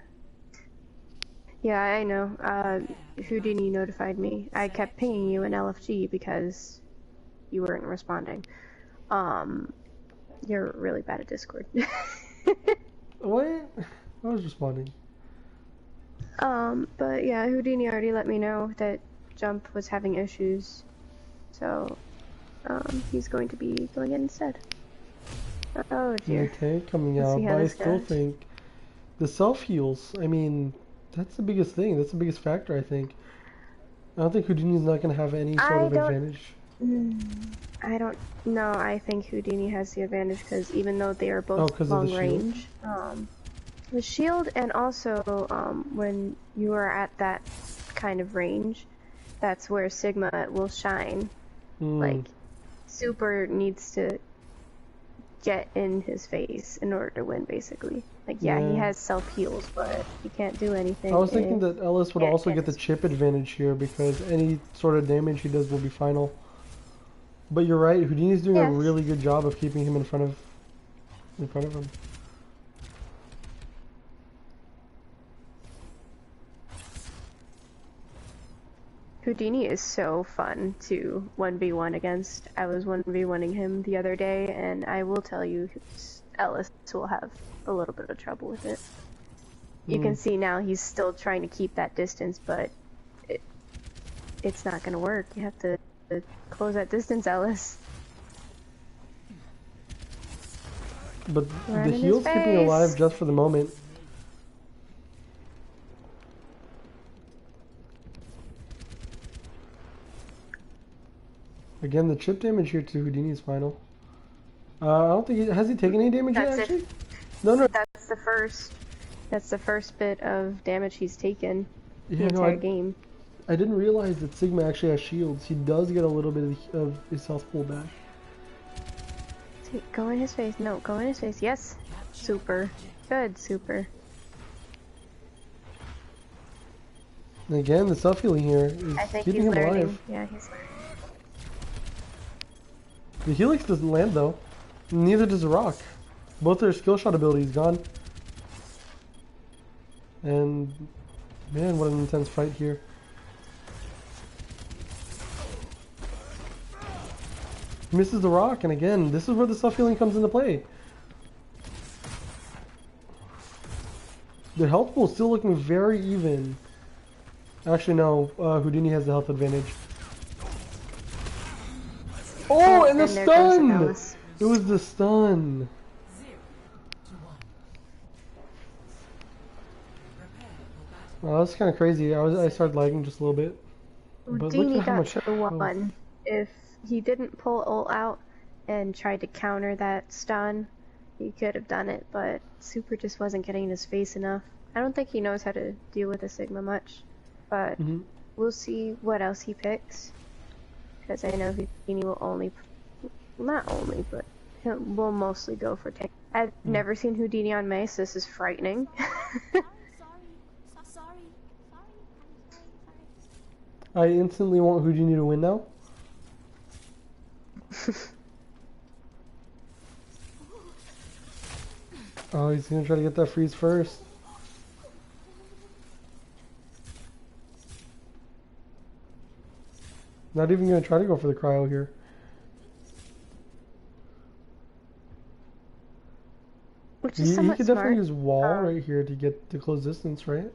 S1: Yeah, I know. Houdini notified me. I kept pinging you in LFG because you weren't responding. You're really bad at Discord.
S2: What? I was responding.
S1: But yeah, Houdini already let me know that Jump was having issues. So, he's going to be going in instead. Oh dear.
S2: Okay, coming out, but I still think the self-heals, I mean, that's the biggest thing. That's the biggest factor, I think. I don't think Houdini's not going to have any sort of advantage.
S1: I don't know. I think Houdini has the advantage because even though they are both long range, the shield and also when you are at that kind of range, that's where Sigma will shine. Like, Super needs to get in his face in order to win, basically. Like, yeah, he has self-heals, but he can't do anything.
S2: I was thinking that Ellis would also get the chip advantage here because any sort of damage he does will be final. But you're right, Houdini's doing a really good job of keeping him in front of him.
S1: Houdini is so fun to 1v1 against. I was 1v1ing him the other day, and I will tell you, Ellis will have a little bit of trouble with it. You can see now he's still trying to keep that distance, but it's not going to work. You have to close that distance, Ellis.
S2: But the heal's keeping alive just for the moment. Again, the chip damage here to Houdini's final. I don't think has he taken any damage yet, actually? No.
S1: That's the first bit of damage he's taken the entire game.
S2: I didn't realize that Sigma actually has shields. He does get a little bit of his health pull back.
S1: Go in his face. No, go in his face. Yes. Super. Good, super.
S2: And again, the self-healing here is keeping him alive.
S1: Yeah, he's learning.
S2: The Helix doesn't land though. Neither does the Rock. Both their skill shot abilities gone. And man, what an intense fight here. Misses the Rock, and again, this is where the self-healing comes into play. The health pool is still looking very even. Actually, no, Houdini has the health advantage. Oh, and the stun! It was the stun. Oh, that's kind of crazy. I started lagging just a little bit. But
S1: Houdini got to the one. If he didn't pull ult out and tried to counter that stun, he could have done it, but Super just wasn't getting in his face enough. I don't think he knows how to deal with a Sigma much, but we'll see what else he picks. Because I know Houdini will but will mostly go for tank. I've never seen Houdini on Mei, so this is frightening.
S2: I instantly want Houdini to win now. Oh, he's gonna try to get that freeze first. Not even gonna try to go for the cryo here.
S1: Which is
S2: he
S1: somewhat
S2: could
S1: smart.
S2: definitely use wall right here to get to close distance, right?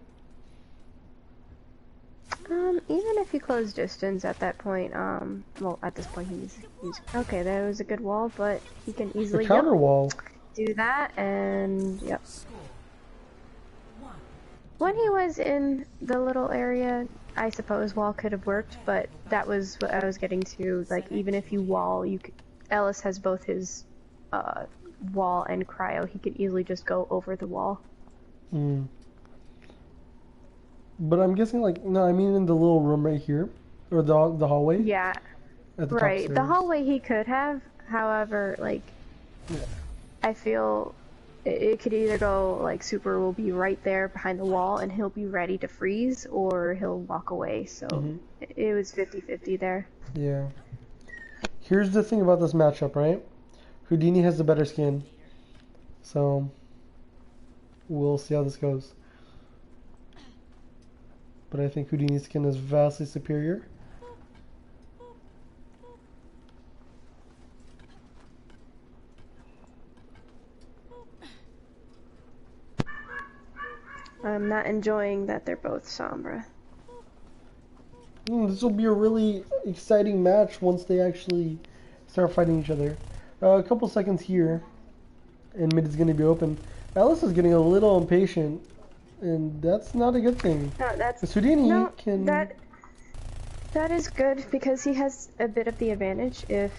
S1: Even if you close distance at that point, well, at this point he's okay, that was a good wall, but he can easily
S2: counter wall.
S1: Do that, and yep. When he was in the little area, I suppose wall could have worked, but that was what I was getting to. Like, even if you wall, Ellis has both his wall and cryo. He could easily just go over the wall.
S2: But I'm guessing, like, no, I mean in the little room right here, or the hallway.
S1: Yeah.
S2: At the
S1: right. The hallway he could have. However, like, I feel it could either go like Super will be right there behind the wall and he'll be ready to freeze, or he'll walk away. So it was 50-50 there.
S2: Yeah. Here's the thing about this matchup, right? Houdini has the better skin, so we'll see how this goes. But I think Houdini's skin is vastly superior.
S1: I'm not enjoying that they're both Sombra.
S2: This will be a really exciting match once they actually start fighting each other. A couple seconds here, and mid is going to be open. Ellis is getting a little impatient, and that's not a good thing.
S1: No, that's
S2: Houdini
S1: can. That is good because he has a bit of the advantage. If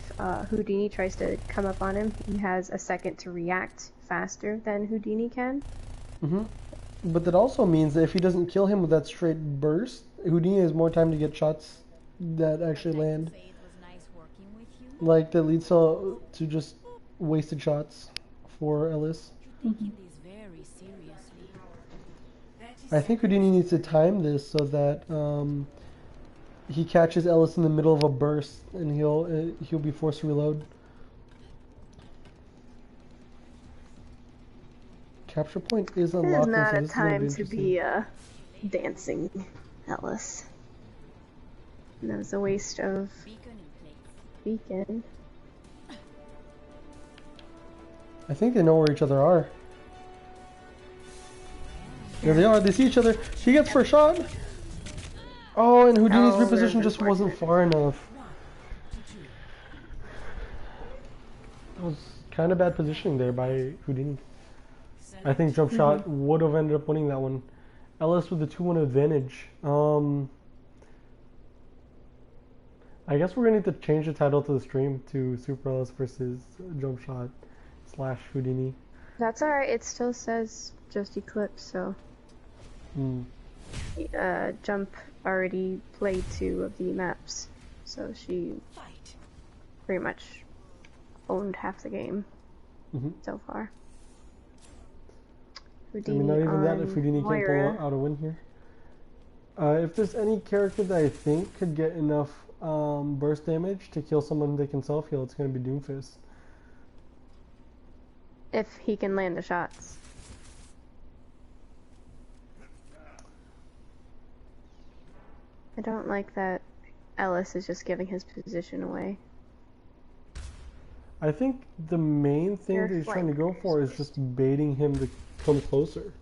S1: Houdini tries to come up on him, he has a second to react faster than Houdini can.
S2: But that also means that if he doesn't kill him with that straight burst, Houdini has more time to get shots that actually land. Like, that leads to just wasted shots for Ellis. I think Houdini needs to time this so that he catches Ellis in the middle of a burst, and he'll be forced to reload. Capture point is unlocked.
S1: This is not a time to be dancing, Ellis. And that was a waste of beacon.
S2: I think they know where each other are. There they are, they see each other. He gets first shot. Oh, and Houdini's reposition just wasn't far enough. That was kind of bad positioning there by Houdini. I think jump shot would have ended up winning that one. Ellis with the 2-1 advantage. I guess we're gonna need to change the title to the stream to SuperEllis versus jump shot / Houdini.
S1: That's alright, it still says just Eclipse, so... Jump already played 2 of the maps, so she pretty much owned half the game so far. Houdini,
S2: not even that if Houdini can't pull out a win here. If there's any character that I think could get enough burst damage to kill someone they can self-heal, it's going to be Doomfist.
S1: If he can land the shots. I don't like that Ellis is just giving his position away.
S2: I think the main thing that he's trying to go for is just baiting him to come closer.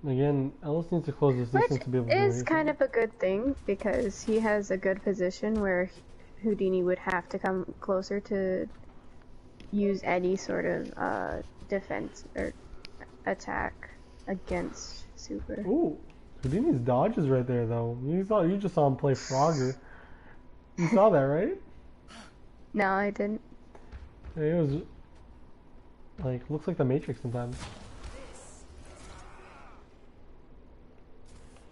S2: Again, Ellis needs to close this distance to be able to do anything.
S1: Which is kind of a good thing, because he has a good position where Houdini would have to come closer to use any sort of defense or attack against Super.
S2: Ooh, Houdini's dodge is right there though. You just saw him play Frogger. You saw that, right?
S1: No, I didn't.
S2: Yeah, it was like looks like the Matrix sometimes.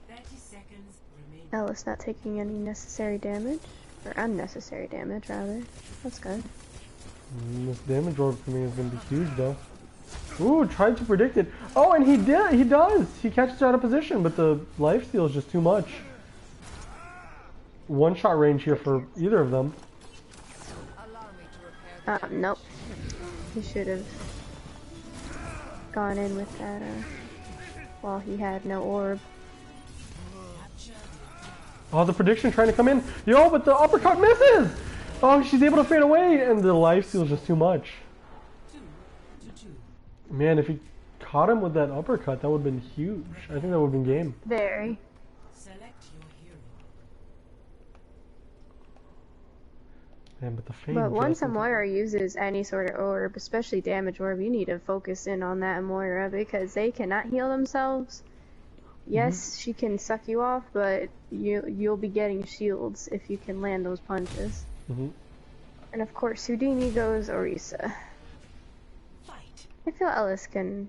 S4: 30 seconds remaining.
S1: Ellis not taking any necessary damage, or unnecessary damage rather. That's good.
S2: This damage orb for me is gonna be huge though. Ooh, tried to predict it. Oh, and he did. He does. He catches out of position, but the lifesteal is just too much. One shot range here for either of them.
S1: Nope. He should have gone in with that while he had no orb.
S2: Oh, the prediction trying to come in. Yo, but the uppercut misses! Oh, she's able to fade away, and the lifesteal is just too much. Man, if he caught him with that uppercut, that would have been huge. I think that would have been game.
S1: Very.
S4: Select your hero.
S2: Man, but the fade.
S1: But once a Moira uses any sort of orb, especially damage orb, you need to focus in on that Moira because they cannot heal themselves. Yes, she can suck you off, but you'll be getting shields if you can land those punches. And of course, Houdini goes Orisa. I feel Ellis can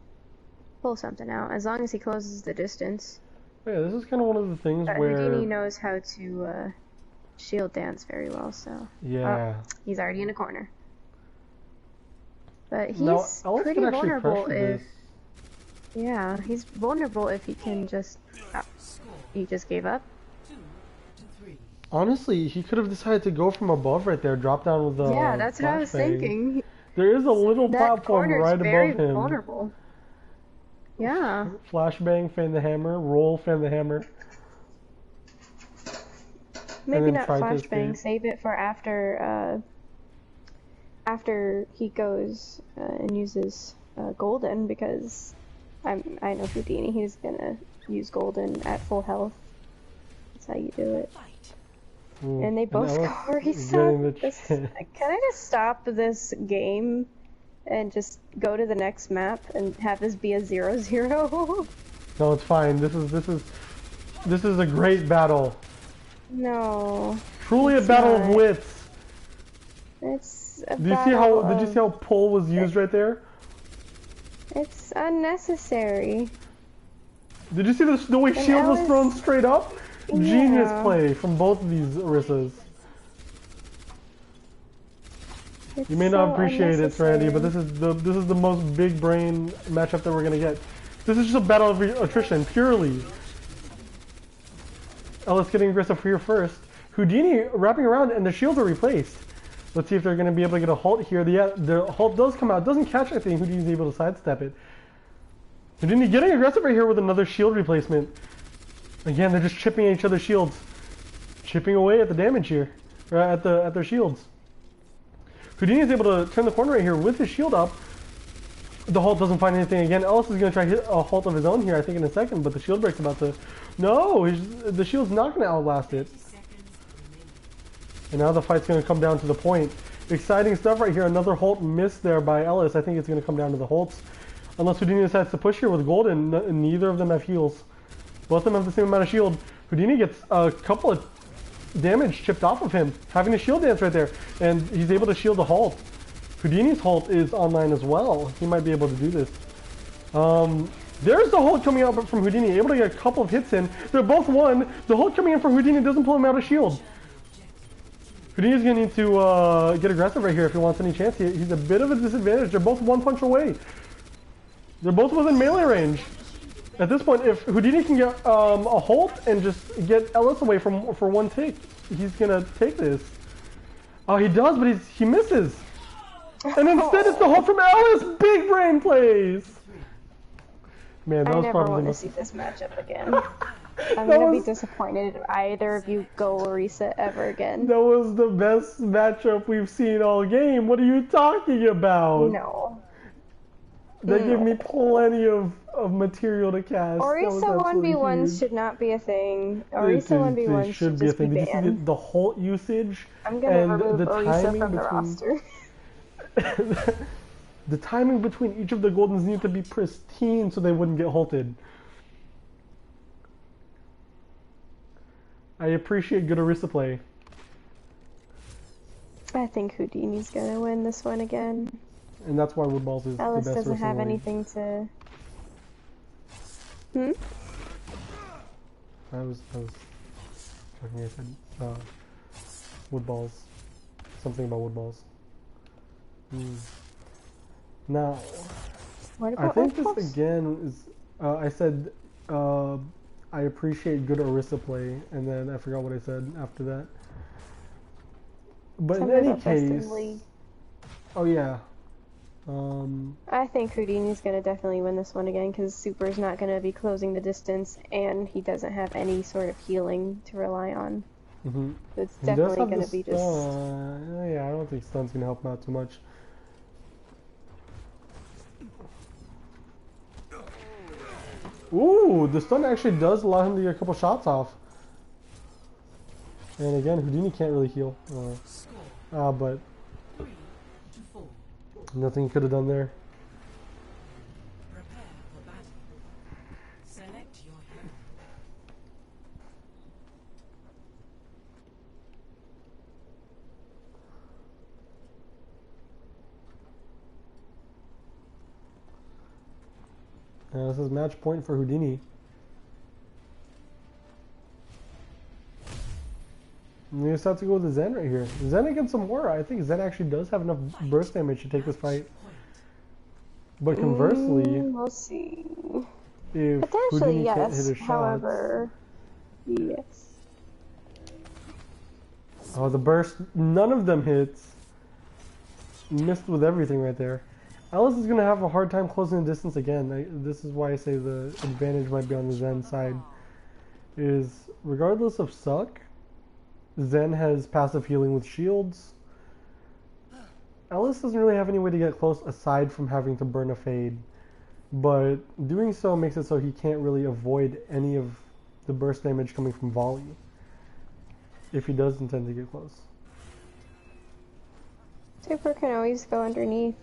S1: pull something out as long as he closes the distance.
S2: Yeah, this is kind of one of the things where
S1: Houdini knows how to shield dance very well, so
S2: yeah,
S1: he's already in a corner. But he's pretty vulnerable if he's vulnerable if he can just he just gave up.
S2: Honestly, he could have decided to go from above right there, drop down with the
S1: that's what I was thinking.
S2: There is a little platform right above him.
S1: Vulnerable. Yeah.
S2: Flashbang, fan the hammer, roll, fan the hammer.
S1: Maybe not flashbang. Save it for after he goes and uses golden, because I know Houdini. He's gonna use golden at full health. That's how you do it. And they both score. Can I just stop this game and just go to the next map and have this be a 0-0?
S2: No, it's fine. This is a great battle.
S1: No.
S2: Truly a battle of wits.
S1: It's a
S2: Did you see how pull was used right there?
S1: It's unnecessary.
S2: Did you see the way shield was thrown straight up? Genius play from both of these Orissas. You may not appreciate it, Randy, but this is the most big brain matchup that we're gonna get. This is just a battle of attrition, purely. Ellis getting aggressive here first. Houdini wrapping around, and the shields are replaced. Let's see if they're gonna be able to get a halt here. The halt does come out, doesn't catch anything. Houdini's able to sidestep it. Houdini getting aggressive right here with another shield replacement. Again, they're just chipping at each other's shields. Chipping away at the damage here. At their shields. Houdini is able to turn the corner right here with his shield up. The Halt doesn't find anything again. Ellis is going to try hit a Halt of his own here, I think, in a second, but the shield break's about to... No! The shield's not going to outlast it. And now the fight's going to come down to the point. Exciting stuff right here. Another Halt missed there by Ellis. I think it's going to come down to the Halts. Unless Houdini decides to push here with Golden, neither of them have heals. Both of them have the same amount of shield. Houdini gets a couple of damage chipped off of him, having a shield dance right there, and he's able to shield the Halt. Houdini's Halt is online as well. He might be able to do this. There's the Halt coming out from Houdini, able to get a couple of hits in. They're both one. The Halt coming in from Houdini doesn't pull him out of shield. Houdini's going to need to get aggressive right here if he wants any chance. He's a bit of a disadvantage. They're both one punch away. They're both within melee range. At this point, if Houdini can get a Halt and just get Ellis away for one tick, he's going to take this. Oh, he does, but he misses. And instead it's the Halt from Ellis! Big brain plays! Man, that was
S1: never
S2: probably...
S1: want to see this matchup again. I'm gonna be disappointed if either of you go Orisa ever again.
S2: That was the best matchup we've seen all game. What are you talking about?
S1: No.
S2: That gave me plenty of material to cast.
S1: Orisa 1v1s should not be a thing. Orisa 1v1s should be a thing.
S2: Did you see the Halt usage?
S1: I'm gonna remove Orisa from the roster.
S2: The timing between each of the Goldens needed to be pristine so they wouldn't get halted. I appreciate good Orisa play.
S1: I think Houdini's gonna win this one again.
S2: And that's why Woodballs is
S1: Ellis
S2: the best
S1: doesn't have
S2: Orisa
S1: anything to...
S2: I was talking, I said, Woodballs. Something about Woodballs. Now, I think this again is, I said, I appreciate good Orisa play, and then I forgot what I said after that. But in any case, oh yeah.
S1: I think Houdini's gonna definitely win this one again, because Super's not gonna be closing the distance, and he doesn't have any sort of healing to rely on. So it's definitely gonna be just...
S2: yeah, I don't think stun's gonna help him out too much. Ooh, the stun actually does allow him to get a couple shots off. And again, Houdini can't really heal. But nothing he could have done there.
S4: Prepare for battle. Select your hero.
S2: This is match point for Houdini. And we just have to go with the Zen right here. Zen against some Aura. I think Zen actually does have enough burst damage to take this fight. But conversely,
S1: we'll see.
S2: If
S1: Potentially,
S2: Houdini
S1: yes.
S2: can't hit his shots,
S1: However, yes.
S2: Oh, the burst. None of them hits. Missed with everything right there. Ellis is going to have a hard time closing the distance again. This is why I say the advantage might be on the Zen side. Is regardless of suck, Zen has passive healing with shields. Ellis doesn't really have any way to get close aside from having to burn a fade. But doing so makes it so he can't really avoid any of the burst damage coming from volley. If he does intend to get close.
S1: Super can always go underneath.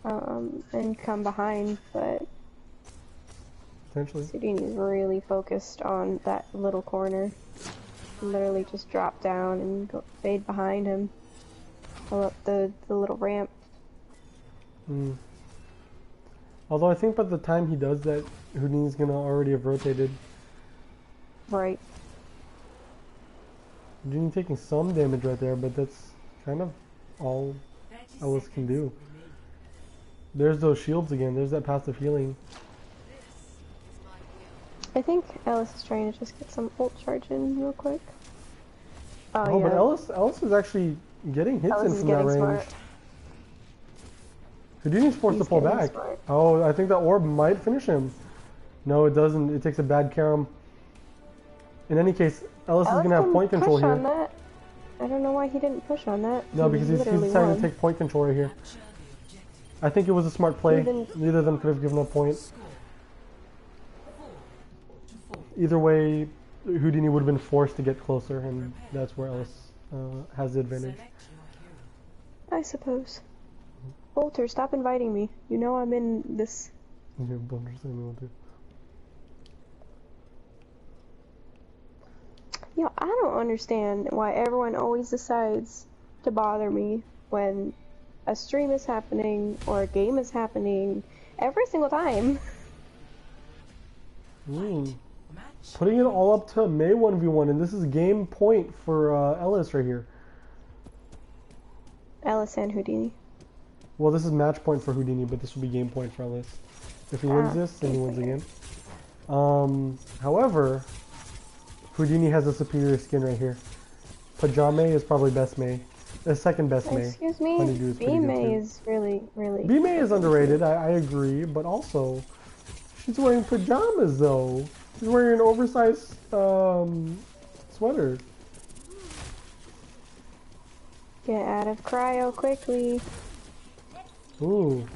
S1: And come behind, but
S2: potentially
S1: Houdini's really focused on that little corner. Literally just drop down and go fade behind him. Pull up the little ramp.
S2: Although I think by the time he does that, Houdini's gonna already have rotated.
S1: Right.
S2: Houdini taking some damage right there, but that's kind of all Ellis can do. There's those shields again. There's that passive healing.
S1: I think Ellis is trying to just get some ult charge in real quick.
S2: Oh yeah. But Ellis is actually getting hits in from that range. Smart. Houdini's forced to pull back.
S1: Smart.
S2: Oh, I think that orb might finish him. No, it doesn't. It takes a bad carom. In any case, Ellis is going to have point control here.
S1: On that. I don't know why he didn't push on that.
S2: No, because he's deciding to take point control right here. I think it was a smart play. Neither of them could have given a point. Either way, Houdini would have been forced to get closer, and that's where Ellis has the advantage.
S1: I suppose. Bolter, stop inviting me. You know I'm in this.
S2: Yeah, don't understand me, Bolter.
S1: Yeah, I don't understand why everyone always decides to bother me when a stream is happening or a game is happening every single time.
S2: Putting it all up to May 1v1, and this is game point for Ellis right here.
S1: Ellis and Houdini.
S2: Well, this is match point for Houdini, but this will be game point for Ellis. If he wins this, then he wins the game. However, Houdini has a superior skin right here. Pajame is probably best May. Second best May.
S1: Excuse me, B-May is really, really...
S2: B-May is underrated, I agree, but also, she's wearing pajamas though. She's wearing an oversized sweater.
S1: Get out of cryo quickly.
S2: Ooh,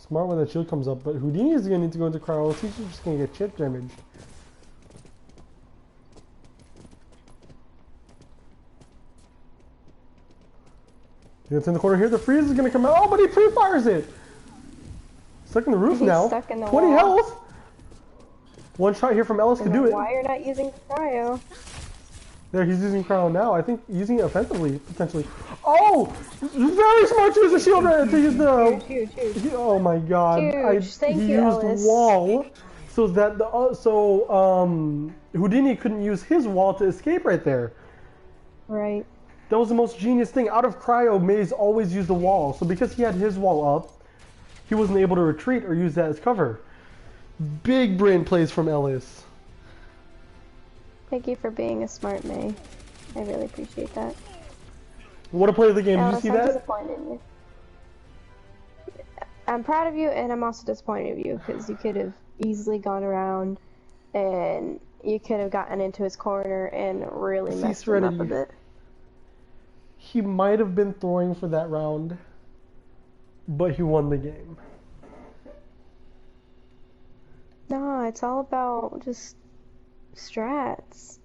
S2: smart when the shield comes up, but Houdini is going to need to go into cryo, else he's just going to get chip damaged. It's in the corner here. The freeze is going to come out. Oh, but he pre-fires it. Stuck in the roof now.
S1: Stuck in the
S2: 20
S1: wall.
S2: health. One shot here from Ellis could do it.
S1: Why you're not using cryo?
S2: There, he's using cryo now. I think using it offensively, potentially. Oh! Very smart to use the shield right to use the...
S1: Huge.
S2: Oh my god.
S1: Thank
S2: he
S1: you,
S2: used
S1: Ellis.
S2: wall so that the... Houdini couldn't use his wall to escape right there.
S1: Right.
S2: That was the most genius thing. Out of cryo, Maze always used the wall. So because he had his wall up, he wasn't able to retreat or use that as cover. Big brain plays from Ellis.
S1: Thank you for being a smart May. I really appreciate that.
S2: What a play of the game.
S1: Ellis,
S2: Did you see
S1: I'm
S2: that?
S1: disappointed in you. I'm proud of you, and I'm also disappointed in you, because you could have easily gone around, and you could have gotten into his corner and really messed him up a bit.
S2: He might have been throwing for that round, but he won the game.
S1: No, it's all about just strats.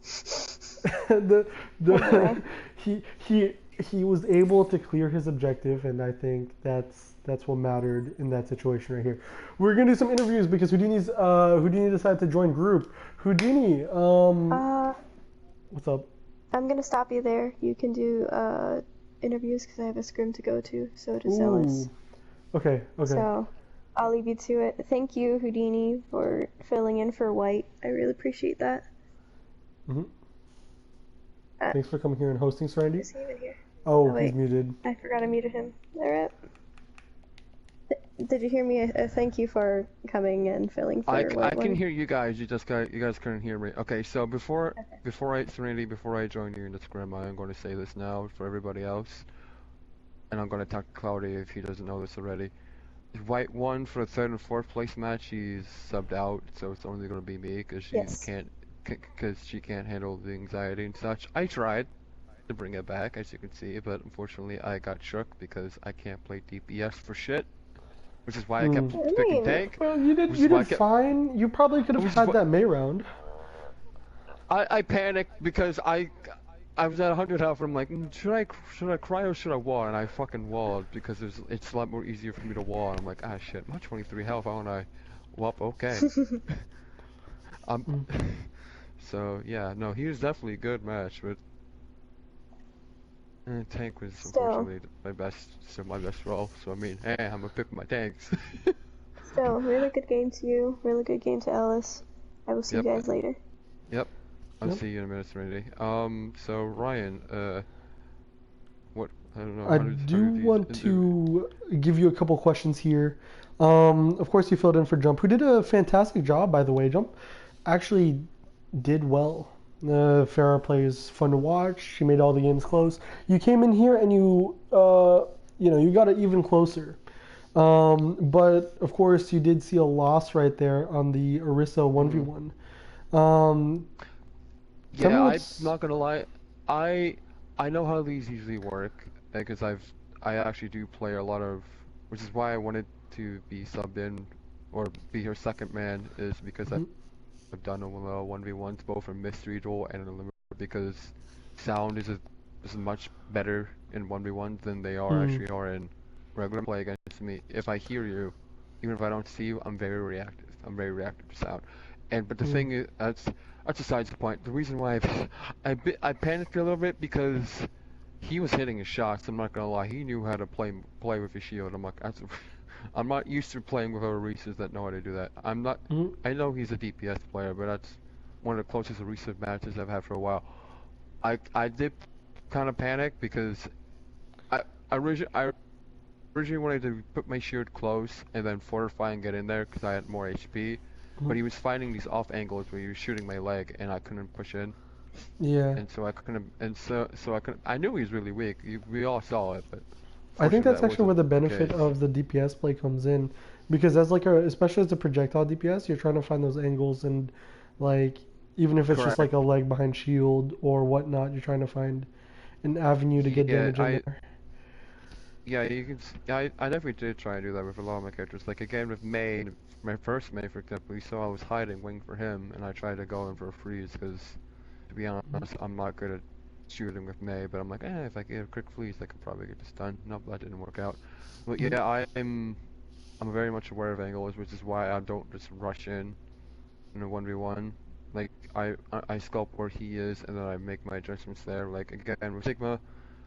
S2: He was able to clear his objective, and I think that's what mattered in that situation right here. We're gonna do some interviews because Houdini decided to join group. Houdini, what's up?
S1: I'm gonna stop you there. You can do interviews because I have a scrim to go to. So does Ellis.
S2: Okay.
S1: So I'll leave you to it. Thank you, Houdini, for filling in for White. I really appreciate that.
S2: Thanks for coming here and hosting, Serenity.
S1: Is he even here?
S2: Oh, he's muted.
S1: I forgot I muted him. Alright. Did you hear me? Thank you for coming and filling for White.
S3: I can hear you guys. You guys couldn't hear me. Okay, so before I join you in the scrim, I am going to say this now for everybody else, and I'm going to talk to Cloudy if he doesn't know this already. White won for a third and fourth place match. She's subbed out, so it's only going to be me because she can't handle the anxiety and such. I tried to bring it back, as you can see, but unfortunately I got shook because I can't play DPS for shit. Which is why I kept picking tank.
S2: Well, you did fine. You probably could have had that May round.
S3: I panicked because I was at 100 health and I'm like, should I cry or should I wall? And I fucking walled because it's a lot more easier for me to wall. And I'm like, ah shit, I'm at 23 health, how don't I? Whoop, okay. So yeah, no, he was definitely a good match, but tank was unfortunately my best role. So I mean, hey, I'm gonna pick my tanks.
S1: Still, really good game to you. Really good game to Ellis. I will see you guys later.
S3: Yep. I'll see you in a minute, Serenity. So Ryan, what? I don't know.
S2: I do want to give you a couple questions here. Of course, you filled in for Jump, who did a fantastic job, by the way. Jump actually did well. Farrah plays fun to watch. She made all the games close. You came in here and you got it even closer. But of course, you did see a loss right there on the Orisa 1v1. Tell me
S3: Yeah, I'm
S2: what's.
S3: not gonna lie. I I know how these usually work because I actually do play a lot of, which is why I wanted to be subbed in or be your second man is because
S2: Mhm.
S3: I've done a 1v1s both in Mystery Duel and in Unlimited because sound is much better in 1v1s than they
S2: Mm.
S3: actually are in regular play against me. If I hear you, even if I don't see you, I'm very reactive. I'm very reactive to sound. But the
S2: Mm.
S3: thing is, that's besides the point. The reason why I panicked a little bit because he was hitting his shots. I'm not gonna lie. He knew how to play with his shield. I'm like, I'm not used to playing with other Reeses that know how to do that. I'm not.
S2: Mm.
S3: I know he's a DPS player, but that's one of the closest recent matches I've had for a while. I did kind of panic because I I originally wanted to put my shield close and then fortify and get in there because I had more HP. But
S2: Mm.
S3: he was finding these off angles where he was shooting my leg and I couldn't push in,
S2: Yeah.
S3: and so I couldn't, and so I couldn't. I knew he was really weak. We all saw it, but
S2: I think
S3: fortunately
S2: that's
S3: that
S2: actually where
S3: wasn't
S2: the
S3: the
S2: benefit
S3: case.
S2: of the DPS play comes in, because as like a, especially as a projectile DPS, you're trying to find those angles and like even if it's just like
S3: Correct.
S2: a leg behind shield or whatnot, you're trying to find an avenue to get
S3: Yeah,
S2: damage in there.
S3: yeah, you can. I definitely did try and do that with a lot of my characters. Like again with May, my first May, for example, you saw I was hiding wing for him, and I tried to go in for a freeze because, to be honest, I'm not good at shooting with May. But I'm like, if I get a quick freeze, I could probably get this done. Nope, that didn't work out. But
S2: Mm.
S3: yeah, I'm very much aware of angles, which is why I don't just rush in a 1v1. Like I sculpt where he is, and then I make my adjustments there. Like again with Sigma.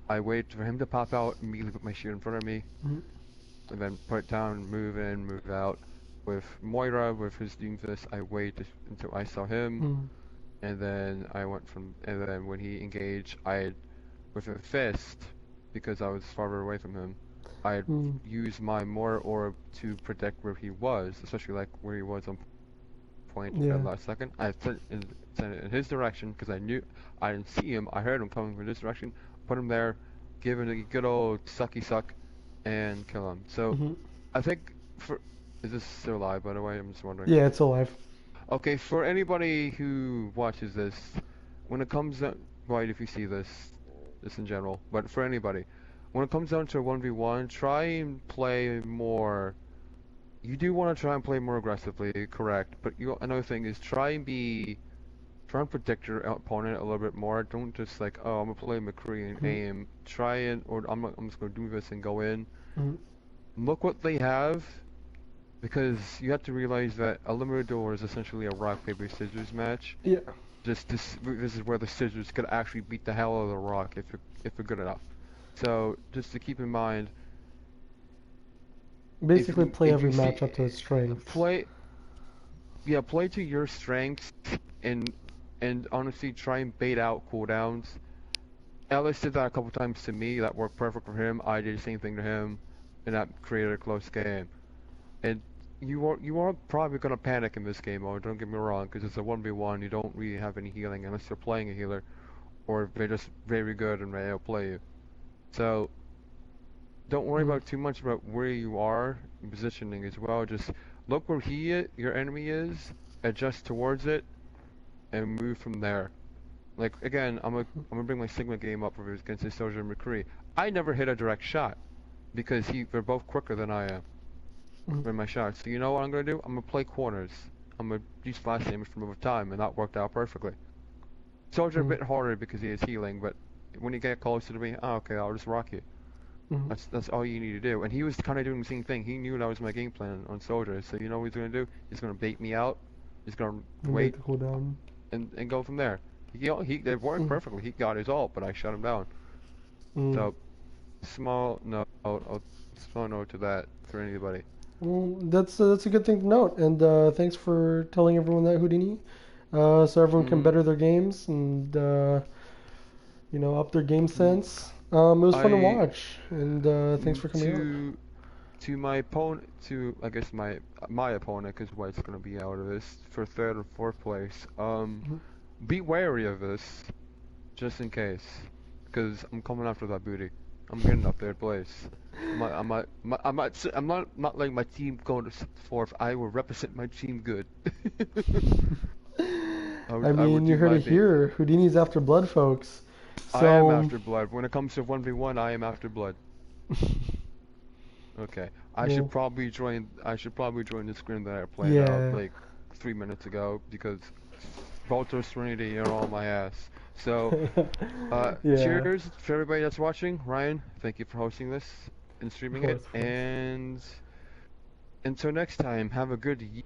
S3: I wait for him to pop out, immediately put my shield in front of me,
S2: Mm.
S3: and then put it down, move in, move out. With Moira, with his Doomfist, I waited until I saw him,
S2: Mm.
S3: and then and then when he engaged, with a fist, because I was farther away from him, I'd
S2: Mm.
S3: use my Moira orb to protect where he was, especially like where he was on point at
S2: Yeah.
S3: last second. I sent it in his direction because I knew I didn't see him. I heard him coming from this direction. Put him there, give him a good old sucky suck, and kill him. So
S2: Hmm.
S3: I think for is this still live by the way? I'm just wondering.
S2: Yeah, it's alive.
S3: Okay, for anybody who watches this, when it comes down, right, if you see this, in general, but for anybody, when it comes down to a 1v1, try and play more. You do want to try and play more aggressively, correct? But another thing is try and protect your opponent a little bit more. Don't just like, oh, I'm gonna play McCree and
S2: Mm.
S3: aim. Try and, or I'm just gonna do this and go in.
S2: Mm.
S3: Look what they have, because you have to realize that a limited duel is essentially a rock paper scissors match.
S2: Yeah.
S3: Just this is where the scissors could actually beat the hell out of the rock if they're good enough. So just to keep in mind,
S2: Basically, play
S3: if
S2: every
S3: you see
S2: match up to its strength.
S3: play yeah, play to your strengths and honestly try and bait out cooldowns. Ellis did that a couple times to me. That worked perfect for him. I did the same thing to him, and that created a close game. And you are probably gonna panic in this game mode. Don't get me wrong, because it's a 1v1. You don't really have any healing unless you're playing a healer, or if they're just very good and they outplay you. So don't worry
S2: Mm.
S3: about too much about where you are in positioning as well. Just look where your enemy is, adjust towards it, and move from there. Like again, I'm gonna bring my Sigma game up against this Soldier and McCree. I never hit a direct shot because they're both quicker than I am
S2: Mm.
S3: with my shots. So you know what I'm gonna do? I'm gonna play corners. I'm gonna use flash damage from over time, and that worked out perfectly. Soldier a
S2: Mm.
S3: bit harder because he is healing, but when you get closer to me, oh, okay, I'll just rock you.
S2: Mm.
S3: That's all you need to do. And he was kind of doing the same thing. He knew that was my game plan on Soldier. So you know what he's gonna do? He's gonna bait me out. He's gonna
S2: Wait
S3: wait
S2: to cool down.
S3: and go from there. It worked
S2: Mm.
S3: perfectly. He got his ult, but I shut him down.
S2: Mm.
S3: So small note to that for anybody.
S2: Well, that's a good thing to note, and thanks for telling everyone that, Houdini. So everyone can
S3: Mm,
S2: better their games and up their game sense. It was fun to
S3: I
S2: watch, and thanks for coming out.
S3: to my opponent, to I guess my opponent, because White's gonna be out of this for third or fourth place.
S2: Mhm.
S3: Be wary of this, just in case, because I'm coming after that booty. I'm getting up there, place. I'm not letting my team go to fourth. I will represent my team good.
S2: I mean, you heard it here. Houdini's after blood, folks. So...
S3: I am after blood. When it comes to 1v1, I am after blood. Okay. I should probably join the scrim that I played out like 3 minutes ago because Voltor Serenity are on my ass. So, cheers for everybody that's watching. Ryan, thank you for hosting this and streaming it. And until next time, have a good